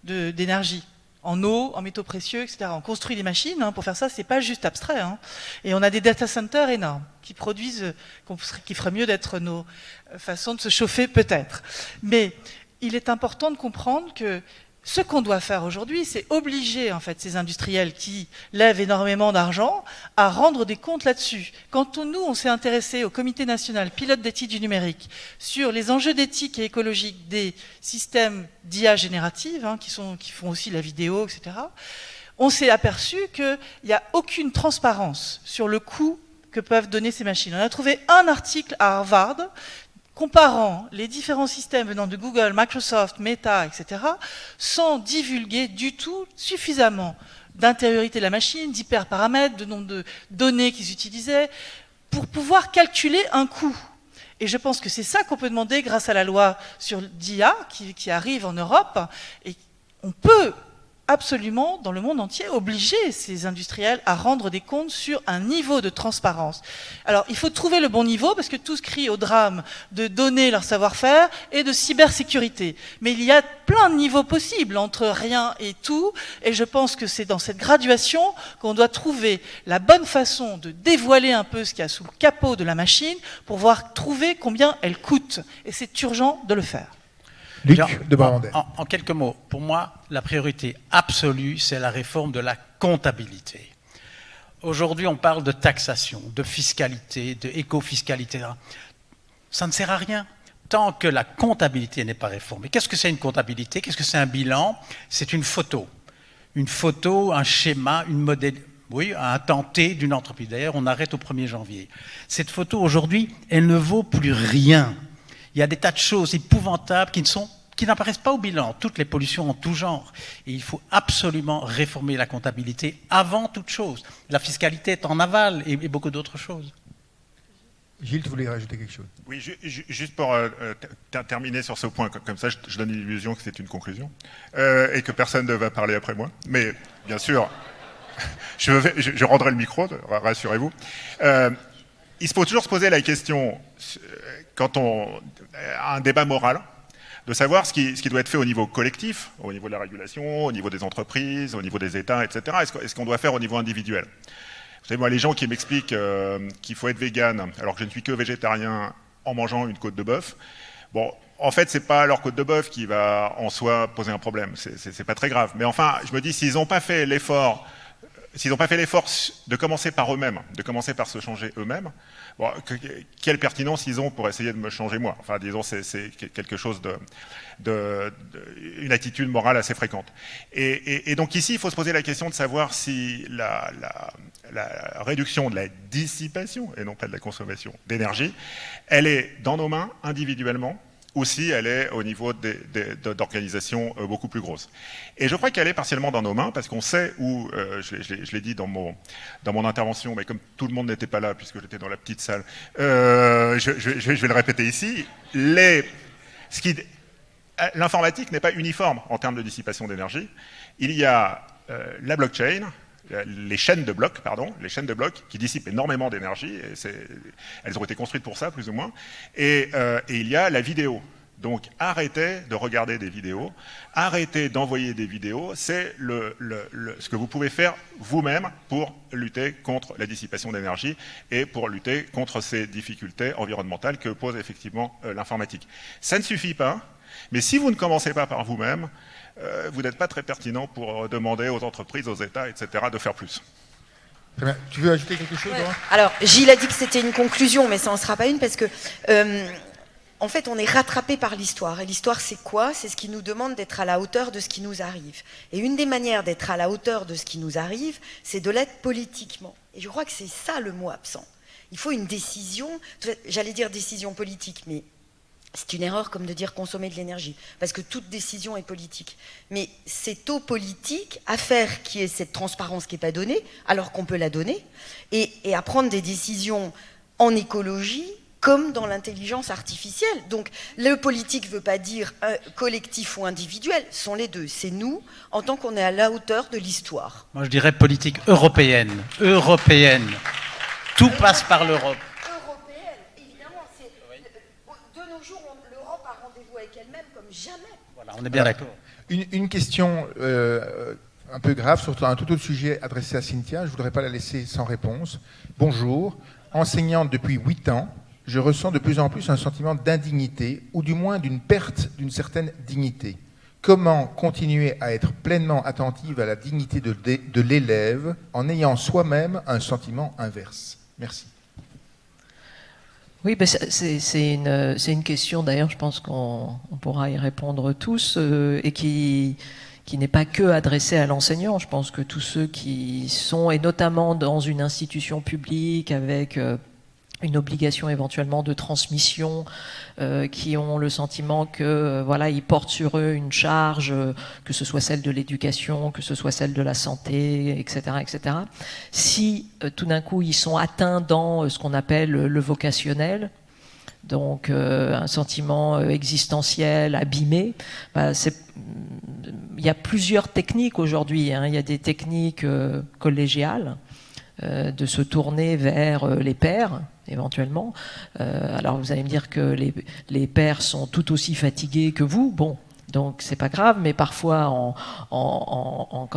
d'énergie. En eau, en métaux précieux, etc. On construit des machines, pour faire ça, c'est pas juste abstrait. Et on a des data centers énormes qui produisent, qui ferait mieux d'être nos façons de se chauffer peut-être. Mais il est important de comprendre que ce qu'on doit faire aujourd'hui, c'est obliger en fait ces industriels qui lèvent énormément d'argent à rendre des comptes là-dessus. Quand nous, on s'est intéressé au Comité national pilote d'éthique du numérique sur les enjeux d'éthique et écologique des systèmes d'IA générative, qui font aussi la vidéo, etc., on s'est aperçu qu'il n'y a aucune transparence sur le coût que peuvent donner ces machines. On a trouvé un article à Harvard comparant les différents systèmes venant de Google, Microsoft, Meta, etc., sans divulguer du tout suffisamment d'intériorité de la machine, d'hyperparamètres, de nombre de données qu'ils utilisaient, pour pouvoir calculer un coût. Et je pense que c'est ça qu'on peut demander grâce à la loi sur l'IA qui arrive en Europe. Et on peut absolument, dans le monde entier, obliger ces industriels à rendre des comptes sur un niveau de transparence. Alors, il faut trouver le bon niveau, parce que tous crient au drame de donner leur savoir-faire et de cybersécurité. Mais il y a plein de niveaux possibles, entre rien et tout, et je pense que c'est dans cette graduation qu'on doit trouver la bonne façon de dévoiler un peu ce qu'il y a sous le capot de la machine, pour voir trouver combien elle coûte. Et c'est urgent de le faire. Luc de Brabander. En quelques mots, pour moi, la priorité absolue, c'est la réforme de la comptabilité. Aujourd'hui, on parle de taxation, de fiscalité, de éco-fiscalité. Ça ne sert à rien. tant que la comptabilité n'est pas réformée. Qu'est-ce que c'est une comptabilité? Qu'est-ce que c'est un bilan? C'est une photo. Une photo, un schéma, une modèle, oui, un temps T d'une entreprise. D'ailleurs, on arrête au 1er janvier. Cette photo, aujourd'hui, elle ne vaut plus rien. Il y a des tas de choses épouvantables qui n'apparaissent pas au bilan. Toutes les pollutions en tout genre. Et il faut absolument réformer la comptabilité avant toute chose. La fiscalité est en aval et beaucoup d'autres choses. Gilles, tu voulais rajouter quelque chose? Oui, juste pour terminer sur ce point, comme ça je donne l'illusion que c'est une conclusion, et que personne ne va parler après moi. Mais bien sûr, je rendrai le micro, rassurez-vous. Il faut toujours se poser la question, quand on a un débat moral, de savoir ce qui doit être fait au niveau collectif, au niveau de la régulation, au niveau des entreprises, au niveau des États, etc. Est-ce qu'on doit faire au niveau individuel? Vous savez, moi, les gens qui m'expliquent qu'il faut être vegan, alors que je ne suis que végétarien en mangeant une côte de bœuf, bon, en fait, c'est pas leur côte de bœuf qui va en soi poser un problème. C'est pas très grave. Mais enfin, je me dis, s'ils n'ont pas fait l'effort de commencer par eux-mêmes, de commencer par se changer eux-mêmes, bon, quelle pertinence ils ont pour essayer de me changer moi? Enfin, disons, c'est quelque chose une attitude morale assez fréquente. Et donc ici, il faut se poser la question de savoir si la réduction de la dissipation, et non pas de la consommation d'énergie, elle est dans nos mains individuellement, ou si elle est au niveau d'organisations beaucoup plus grosses. Et je crois qu'elle est partiellement dans nos mains, parce qu'on sait où, je l'ai dit dans mon intervention, mais comme tout le monde n'était pas là, puisque j'étais dans la petite salle, je vais le répéter ici, l'informatique n'est pas uniforme en termes de dissipation d'énergie. Il y a la blockchain, les chaînes de blocs qui dissipent énormément d'énergie, elles ont été construites pour ça, plus ou moins, et il y a la vidéo. Donc arrêtez de regarder des vidéos, arrêtez d'envoyer des vidéos, c'est ce que vous pouvez faire vous-même pour lutter contre la dissipation d'énergie et pour lutter contre ces difficultés environnementales que pose effectivement l'informatique. Ça ne suffit pas, mais si vous ne commencez pas par vous-même, vous n'êtes pas très pertinent pour demander aux entreprises, aux États, etc. de faire plus. Très bien. Tu veux ajouter quelque chose, Laura ? Alors, Gilles a dit que c'était une conclusion, mais ça n'en sera pas une parce que, en fait, on est rattrapé par l'histoire. Et l'histoire, c'est quoi? C'est ce qui nous demande d'être à la hauteur de ce qui nous arrive. Et une des manières d'être à la hauteur de ce qui nous arrive, c'est de l'être politiquement. Et je crois que c'est ça le mot absent. Il faut une décision, j'allais dire décision politique, mais c'est une erreur comme de dire consommer de l'énergie, parce que toute décision est politique. Mais c'est aux politiques à faire qu'il y ait cette transparence qui n'est pas donnée, alors qu'on peut la donner, et à prendre des décisions en écologie comme dans l'intelligence artificielle. Donc le politique ne veut pas dire collectif ou individuel, ce sont les deux. C'est nous, en tant qu'on est à la hauteur de l'histoire. Moi je dirais politique européenne. Européenne. Tout passe par l'Europe. Jamais. Voilà, on est bien d'accord. Une question un peu grave sur un tout autre sujet adressé à Cynthia. Je ne voudrais pas la laisser sans réponse. Bonjour. Enseignante depuis 8 ans, je ressens de plus en plus un sentiment d'indignité, ou du moins d'une perte d'une certaine dignité. Comment continuer à être pleinement attentive à la dignité de l'élève en ayant soi-même un sentiment inverse? Merci. Oui, ben c'est une question, d'ailleurs, je pense qu'on pourra y répondre tous, et qui n'est pas que adressée à l'enseignant. Je pense que tous ceux qui sont, et notamment dans une institution publique, avec une obligation éventuellement de transmission, qui ont le sentiment que voilà, ils portent sur eux une charge, que ce soit celle de l'éducation, que ce soit celle de la santé, etc., etc. Si tout d'un coup ils sont atteints dans ce qu'on appelle le vocationnel, donc un sentiment existentiel abîmé, il y a plusieurs techniques aujourd'hui, hein. Il y a des techniques collégiales, de se tourner vers les pairs, éventuellement. Alors vous allez me dire que les pairs sont tout aussi fatigués que vous, bon, donc c'est pas grave, mais parfois en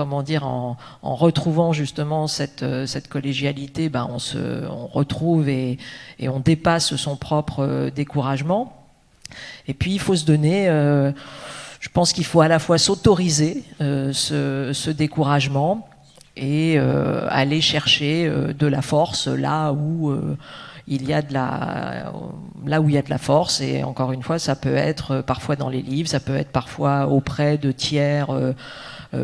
retrouvant justement cette collégialité, ben on retrouve et on dépasse son propre découragement. Et puis il faut se donner, je pense qu'il faut à la fois s'autoriser ce découragement et aller chercher de la force là où il y a là où il y a de la force, et encore une fois, ça peut être parfois dans les livres, ça peut être parfois auprès de tiers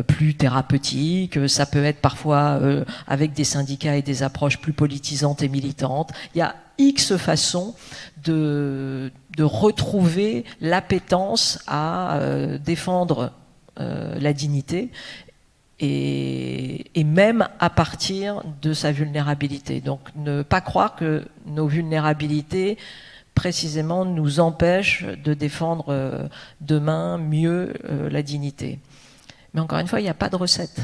plus thérapeutiques, ça peut être parfois avec des syndicats et des approches plus politisantes et militantes. Il y a X façons de retrouver l'appétence à défendre la dignité, et même à partir de sa vulnérabilité. Donc ne pas croire que nos vulnérabilités précisément nous empêchent de défendre demain mieux la dignité. Mais encore une fois, il n'y a pas de recette.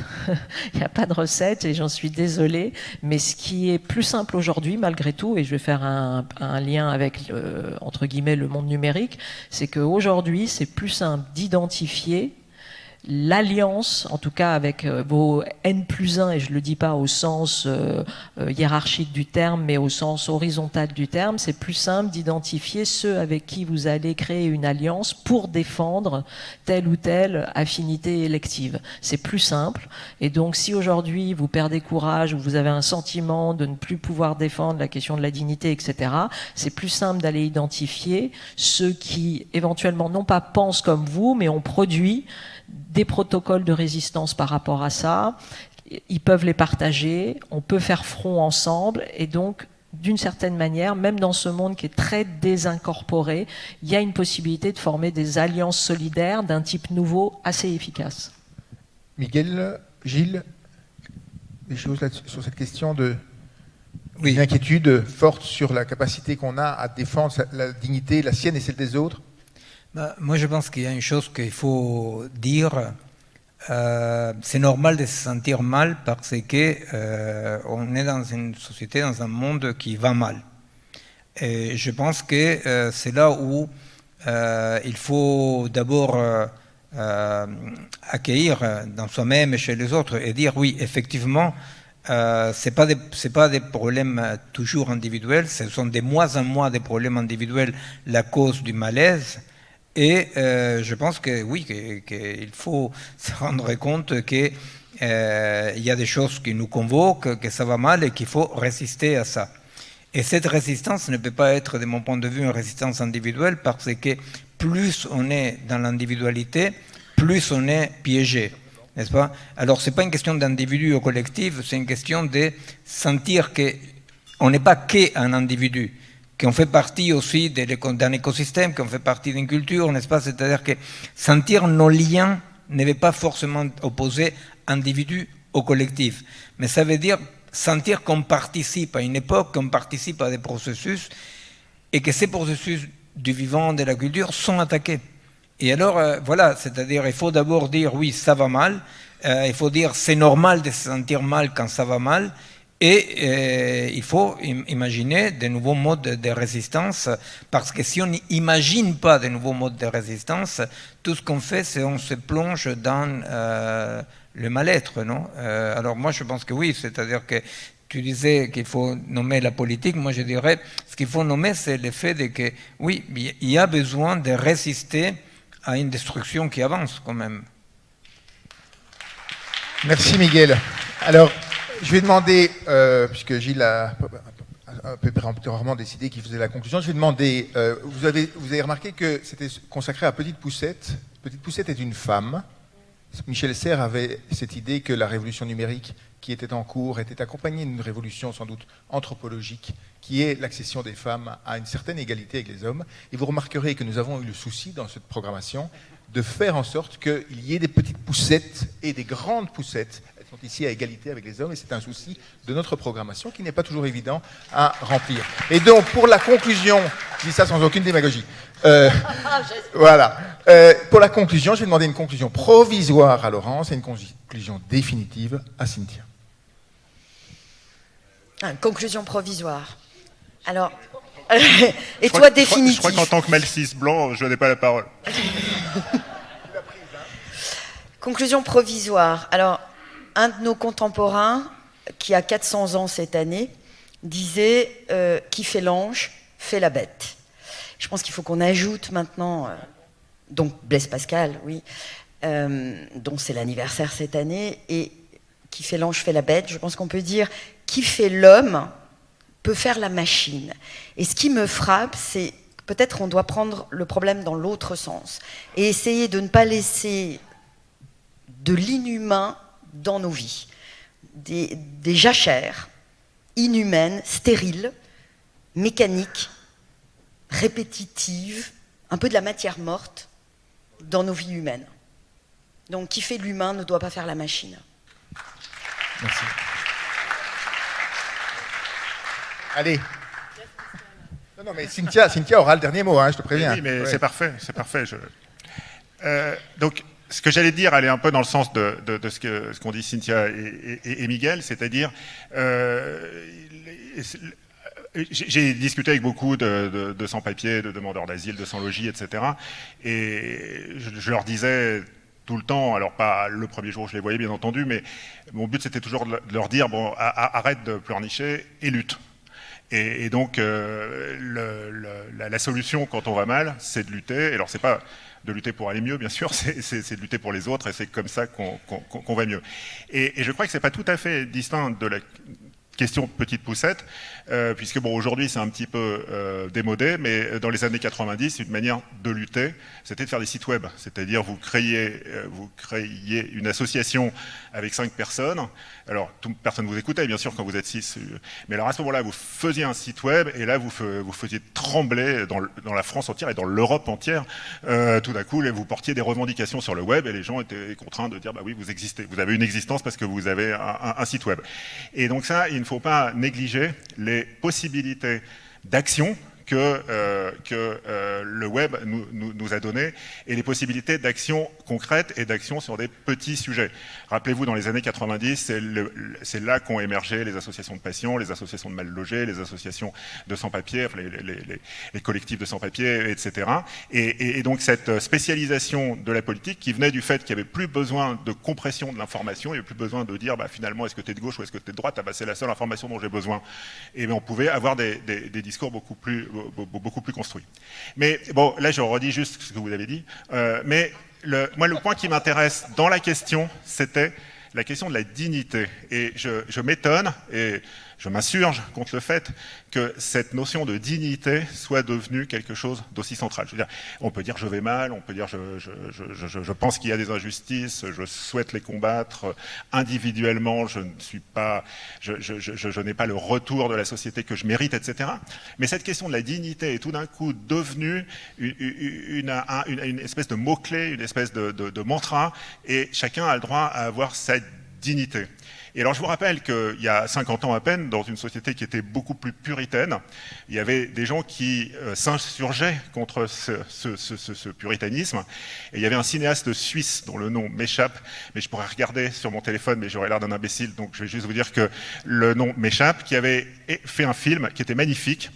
Il n'y a pas de recette, et j'en suis désolée. Mais ce qui est plus simple aujourd'hui, malgré tout, et je vais faire un lien avec, entre guillemets, le monde numérique, c'est qu'aujourd'hui, c'est plus simple d'identifier l'alliance, en tout cas avec vos N+1, et je ne le dis pas au sens hiérarchique du terme, mais au sens horizontal du terme, c'est plus simple d'identifier ceux avec qui vous allez créer une alliance pour défendre telle ou telle affinité élective. C'est plus simple, et donc si aujourd'hui vous perdez courage, ou vous avez un sentiment de ne plus pouvoir défendre la question de la dignité, etc., c'est plus simple d'aller identifier ceux qui éventuellement non pas pensent comme vous, mais ont produit des protocoles de résistance par rapport à ça. Ils peuvent les partager, on peut faire front ensemble, et donc d'une certaine manière, même dans ce monde qui est très désincorporé, il y a une possibilité de former des alliances solidaires d'un type nouveau assez efficace. Miguel, Gilles, des choses là sur cette question de une inquiétude forte sur la capacité qu'on a à défendre la dignité, la sienne et celle des autres? Moi, je pense qu'il y a une chose qu'il faut dire. C'est normal de se sentir mal parce que on est dans une société, dans un monde qui va mal. Et je pense que c'est là où il faut d'abord accueillir dans soi-même et chez les autres et dire oui, effectivement, c'est pas des problèmes toujours individuels, ce sont de moins en moins des problèmes individuels la cause du malaise. Et je pense que oui, qu'il faut se rendre compte qu'il y a des choses qui nous convoquent, que ça va mal et qu'il faut résister à ça. Et cette résistance ne peut pas être, de mon point de vue, une résistance individuelle, parce que plus on est dans l'individualité, plus on est piégé, n'est-ce pas? Alors, ce n'est pas une question d'individu ou collectif, c'est une question de sentir qu'on n'est pas qu'un individu, qu'on fait partie aussi d'un écosystème, qu'on fait partie d'une culture, n'est-ce pas? C'est-à-dire que sentir nos liens ne veut pas forcément opposer individu au collectif, mais ça veut dire sentir qu'on participe à une époque, qu'on participe à des processus, et que ces processus du vivant, de la culture, sont attaqués. Et alors, voilà, c'est-à-dire il faut d'abord dire oui, ça va mal, il faut dire c'est normal de se sentir mal quand ça va mal, et il faut imaginer de nouveaux modes de résistance, parce que si on n'imagine pas de nouveaux modes de résistance, tout ce qu'on fait, c'est on se plonge dans le mal-être, non? Alors moi, je pense que oui, c'est-à-dire que tu disais qu'il faut nommer la politique, moi je dirais, ce qu'il faut nommer, c'est le fait de que, oui, il y a besoin de résister à une destruction qui avance quand même. Merci Miguel. Alors, je vais demander, puisque Gilles a un peu péremptoirement décidé qu'il faisait la conclusion, je vais demander, vous avez remarqué que c'était consacré à Petite Poucette. Petite Poucette est une femme. Michel Serres avait cette idée que la révolution numérique qui était en cours était accompagnée d'une révolution sans doute anthropologique, qui est l'accession des femmes à une certaine égalité avec les hommes. Et vous remarquerez que nous avons eu le souci dans cette programmation de faire en sorte qu'il y ait des petites poussettes et des grandes poussettes. Elles sont ici à égalité avec les hommes, et c'est un souci de notre programmation qui n'est pas toujours évident à remplir. Et donc, pour la conclusion, je dis ça sans aucune démagogie, voilà. Pour la conclusion, je vais demander une conclusion provisoire à Laurence et une conclusion définitive à Cynthia. Conclusion provisoire. Alors, et toi, définitive. Je crois qu'en tant que Malcis blanc, je n'ai pas la parole. Conclusion provisoire. Alors, un de nos contemporains, qui a 400 ans cette année, disait qui fait l'ange, fait la bête. Je pense qu'il faut qu'on ajoute maintenant, donc Blaise Pascal, oui, dont c'est l'anniversaire cette année, et qui fait l'ange, fait la bête. Je pense qu'on peut dire qui fait l'homme, peut faire la machine. Et ce qui me frappe, c'est peut-être on doit prendre le problème dans l'autre sens et essayer de ne pas laisser de l'inhumain dans nos vies. Des jachères inhumaines, stériles, mécaniques, répétitives, un peu de la matière morte dans nos vies humaines. Donc, qui fait l'humain ne doit pas faire la machine. Merci. Allez. Non, mais Cynthia aura le dernier mot, hein, je te préviens. Oui, mais ouais. c'est parfait. Donc, ce que j'allais dire, elle est un peu dans le sens de ce qu'ont dit Cynthia et Miguel, c'est-à-dire, j'ai discuté avec beaucoup de sans-papiers, de demandeurs d'asile, de sans-logis, etc. Et je leur disais tout le temps, alors pas le premier jour où je les voyais bien entendu, mais mon but c'était toujours de leur dire, bon, arrête de pleurnicher et lutte. Et donc la solution quand on va mal, c'est de lutter. Et alors c'est pas de lutter pour aller mieux, bien sûr, c'est de lutter pour les autres, et c'est comme ça qu'on va mieux. Et je crois que c'est pas tout à fait distinct de la question petite poussette, puisque bon, aujourd'hui c'est un petit peu démodé, mais dans les années 90, une manière de lutter, c'était de faire des sites web. C'est-à-dire vous créiez une association avec 5 personnes. Alors, personne ne vous écoutait, bien sûr, quand vous êtes 6. Mais alors à ce moment-là, vous faisiez un site web, et là vous faisiez trembler dans la France entière et dans l'Europe entière. Tout d'un coup, vous portiez des revendications sur le web, et les gens étaient contraints de dire, bah oui, vous existez, vous avez une existence parce que vous avez un site web. Et donc ça, il ne faut pas négliger les possibilités d'action que le web nous a donné, et les possibilités d'action concrètes et d'action sur des petits sujets. Rappelez-vous, dans les années 90, c'est là qu'ont émergé les associations de patients, les associations de mal logés, les associations de sans-papiers, enfin, les collectifs de sans-papiers, etc. Et donc cette spécialisation de la politique qui venait du fait qu'il n'y avait plus besoin de compression de l'information, il n'y avait plus besoin de dire, bah, finalement, est-ce que tu es de gauche ou est-ce que tu es de droite, ah, bah, c'est la seule information dont j'ai besoin. Et bien, on pouvait avoir des discours beaucoup plus construit. Mais bon, là je redis juste ce que vous avez dit, mais moi le point qui m'intéresse dans la question, c'était la question de la dignité. Et je m'étonne et je m'insurge contre le fait que cette notion de dignité soit devenue quelque chose d'aussi central. Je veux dire, on peut dire je vais mal, on peut dire je pense qu'il y a des injustices, je souhaite les combattre individuellement, je n'ai pas le retour de la société que je mérite, etc. Mais cette question de la dignité est tout d'un coup devenue une espèce de mot-clé, une espèce de mantra, et chacun a le droit à avoir sa dignité. Et alors je vous rappelle qu'il y a 50 ans à peine, dans une société qui était beaucoup plus puritaine, il y avait des gens qui s'insurgeaient contre ce puritanisme. Et il y avait un cinéaste suisse dont le nom m'échappe, mais je pourrais regarder sur mon téléphone, mais j'aurais l'air d'un imbécile, donc je vais juste vous dire que le nom m'échappe, qui avait fait un film qui était magnifique,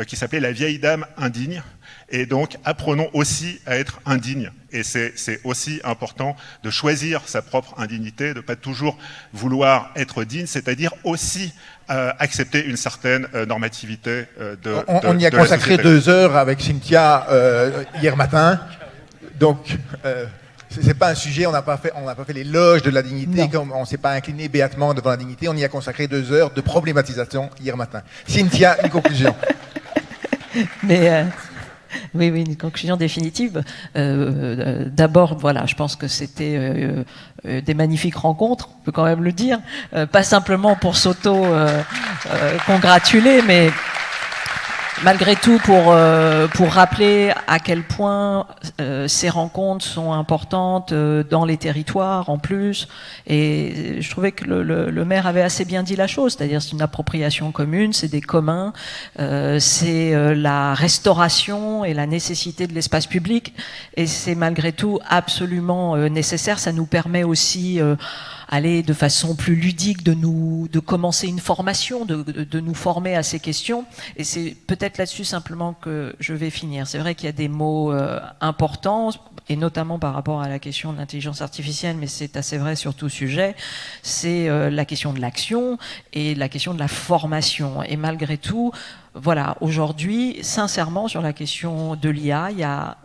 qui s'appelait La vieille dame indigne. Et donc, apprenons aussi à être indignes. Et c'est aussi important de choisir sa propre indignité, de ne pas toujours vouloir être digne, c'est-à-dire aussi accepter une certaine normativité on y a consacré 2 heures avec Cynthia hier matin. Donc, c'est pas un sujet, on n'a pas fait l'éloge de la dignité, comme on ne s'est pas incliné béatement devant la dignité. On y a consacré 2 heures de problématisation hier matin. Cynthia, une conclusion. Mais... Oui, une conclusion définitive. D'abord, voilà, je pense que c'était des magnifiques rencontres, on peut quand même le dire. Pas simplement pour s'auto-congratuler, mais malgré tout pour rappeler à quel point ces rencontres sont importantes dans les territoires en plus. Et je trouvais que le maire avait assez bien dit la chose, c'est-à-dire c'est une appropriation commune, c'est des communs, c'est la restauration et la nécessité de l'espace public, et c'est malgré tout absolument nécessaire. Ça nous permet aussi aller de façon plus ludique de commencer une formation, de nous former à ces questions. Et c'est peut-être là-dessus simplement que je vais finir. C'est vrai qu'il y a des mots importants, et notamment par rapport à la question de l'intelligence artificielle, mais c'est assez vrai sur tout sujet, c'est la question de l'action et la question de la formation. Et malgré tout, voilà, aujourd'hui, sincèrement, sur la question de l'IA, il y a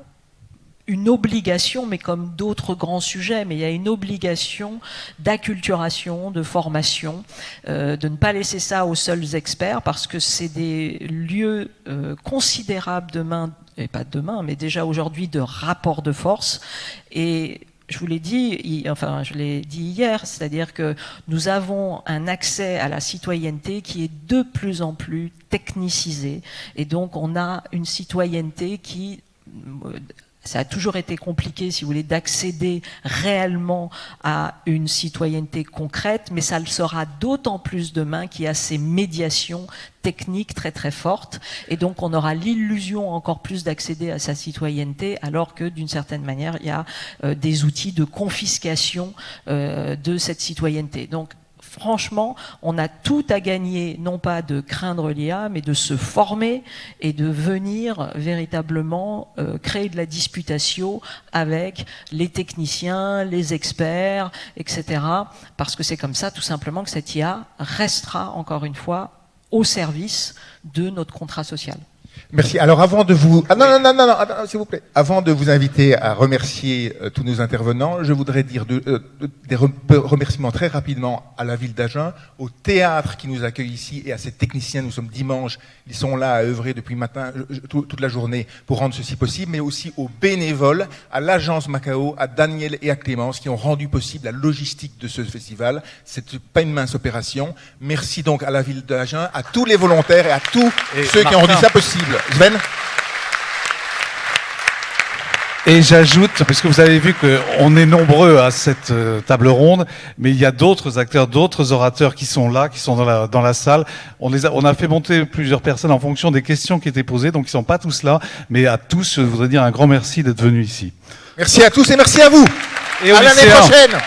une obligation, mais comme d'autres grands sujets, mais il y a une obligation d'acculturation, de formation, de ne pas laisser ça aux seuls experts, parce que c'est des lieux considérables demain, et pas demain, mais déjà aujourd'hui, de rapport de force. Et je vous l'ai dit, enfin je l'ai dit hier, c'est-à-dire que nous avons un accès à la citoyenneté qui est de plus en plus technicisé, et donc on a une citoyenneté qui... Ça a toujours été compliqué, si vous voulez, d'accéder réellement à une citoyenneté concrète, mais ça le sera d'autant plus demain qu'il y a ces médiations techniques très très fortes, et donc on aura l'illusion encore plus d'accéder à sa citoyenneté, alors que d'une certaine manière il y a des outils de confiscation de cette citoyenneté. Donc franchement, on a tout à gagner, non pas de craindre l'IA, mais de se former et de venir véritablement créer de la disputatio avec les techniciens, les experts, etc. Parce que c'est comme ça, tout simplement, que cette IA restera, encore une fois, au service de notre contrat social. Merci. Alors avant de vous... Ah non, s'il vous plaît. Avant de vous inviter à remercier tous nos intervenants, je voudrais dire des remerciements très rapidement à la ville d'Agen, au théâtre qui nous accueille ici et à ses techniciens. Nous sommes dimanche, ils sont là à œuvrer depuis matin, toute la journée pour rendre ceci possible, mais aussi aux bénévoles, à l'agence Macao, à Daniel et à Clémence qui ont rendu possible la logistique de ce festival. C'est pas une mince opération. Merci donc à la ville d'Agen, à tous les volontaires et à tous ceux qui ont rendu ça possible. Sven ? Et j'ajoute, parce que vous avez vu qu'on est nombreux à cette table ronde, mais il y a d'autres acteurs, d'autres orateurs qui sont là, qui sont dans la salle. On a fait monter plusieurs personnes en fonction des questions qui étaient posées, donc ils ne sont pas tous là, mais à tous, je voudrais dire un grand merci d'être venus ici. Merci à tous et merci à vous. Et à l'année prochaine.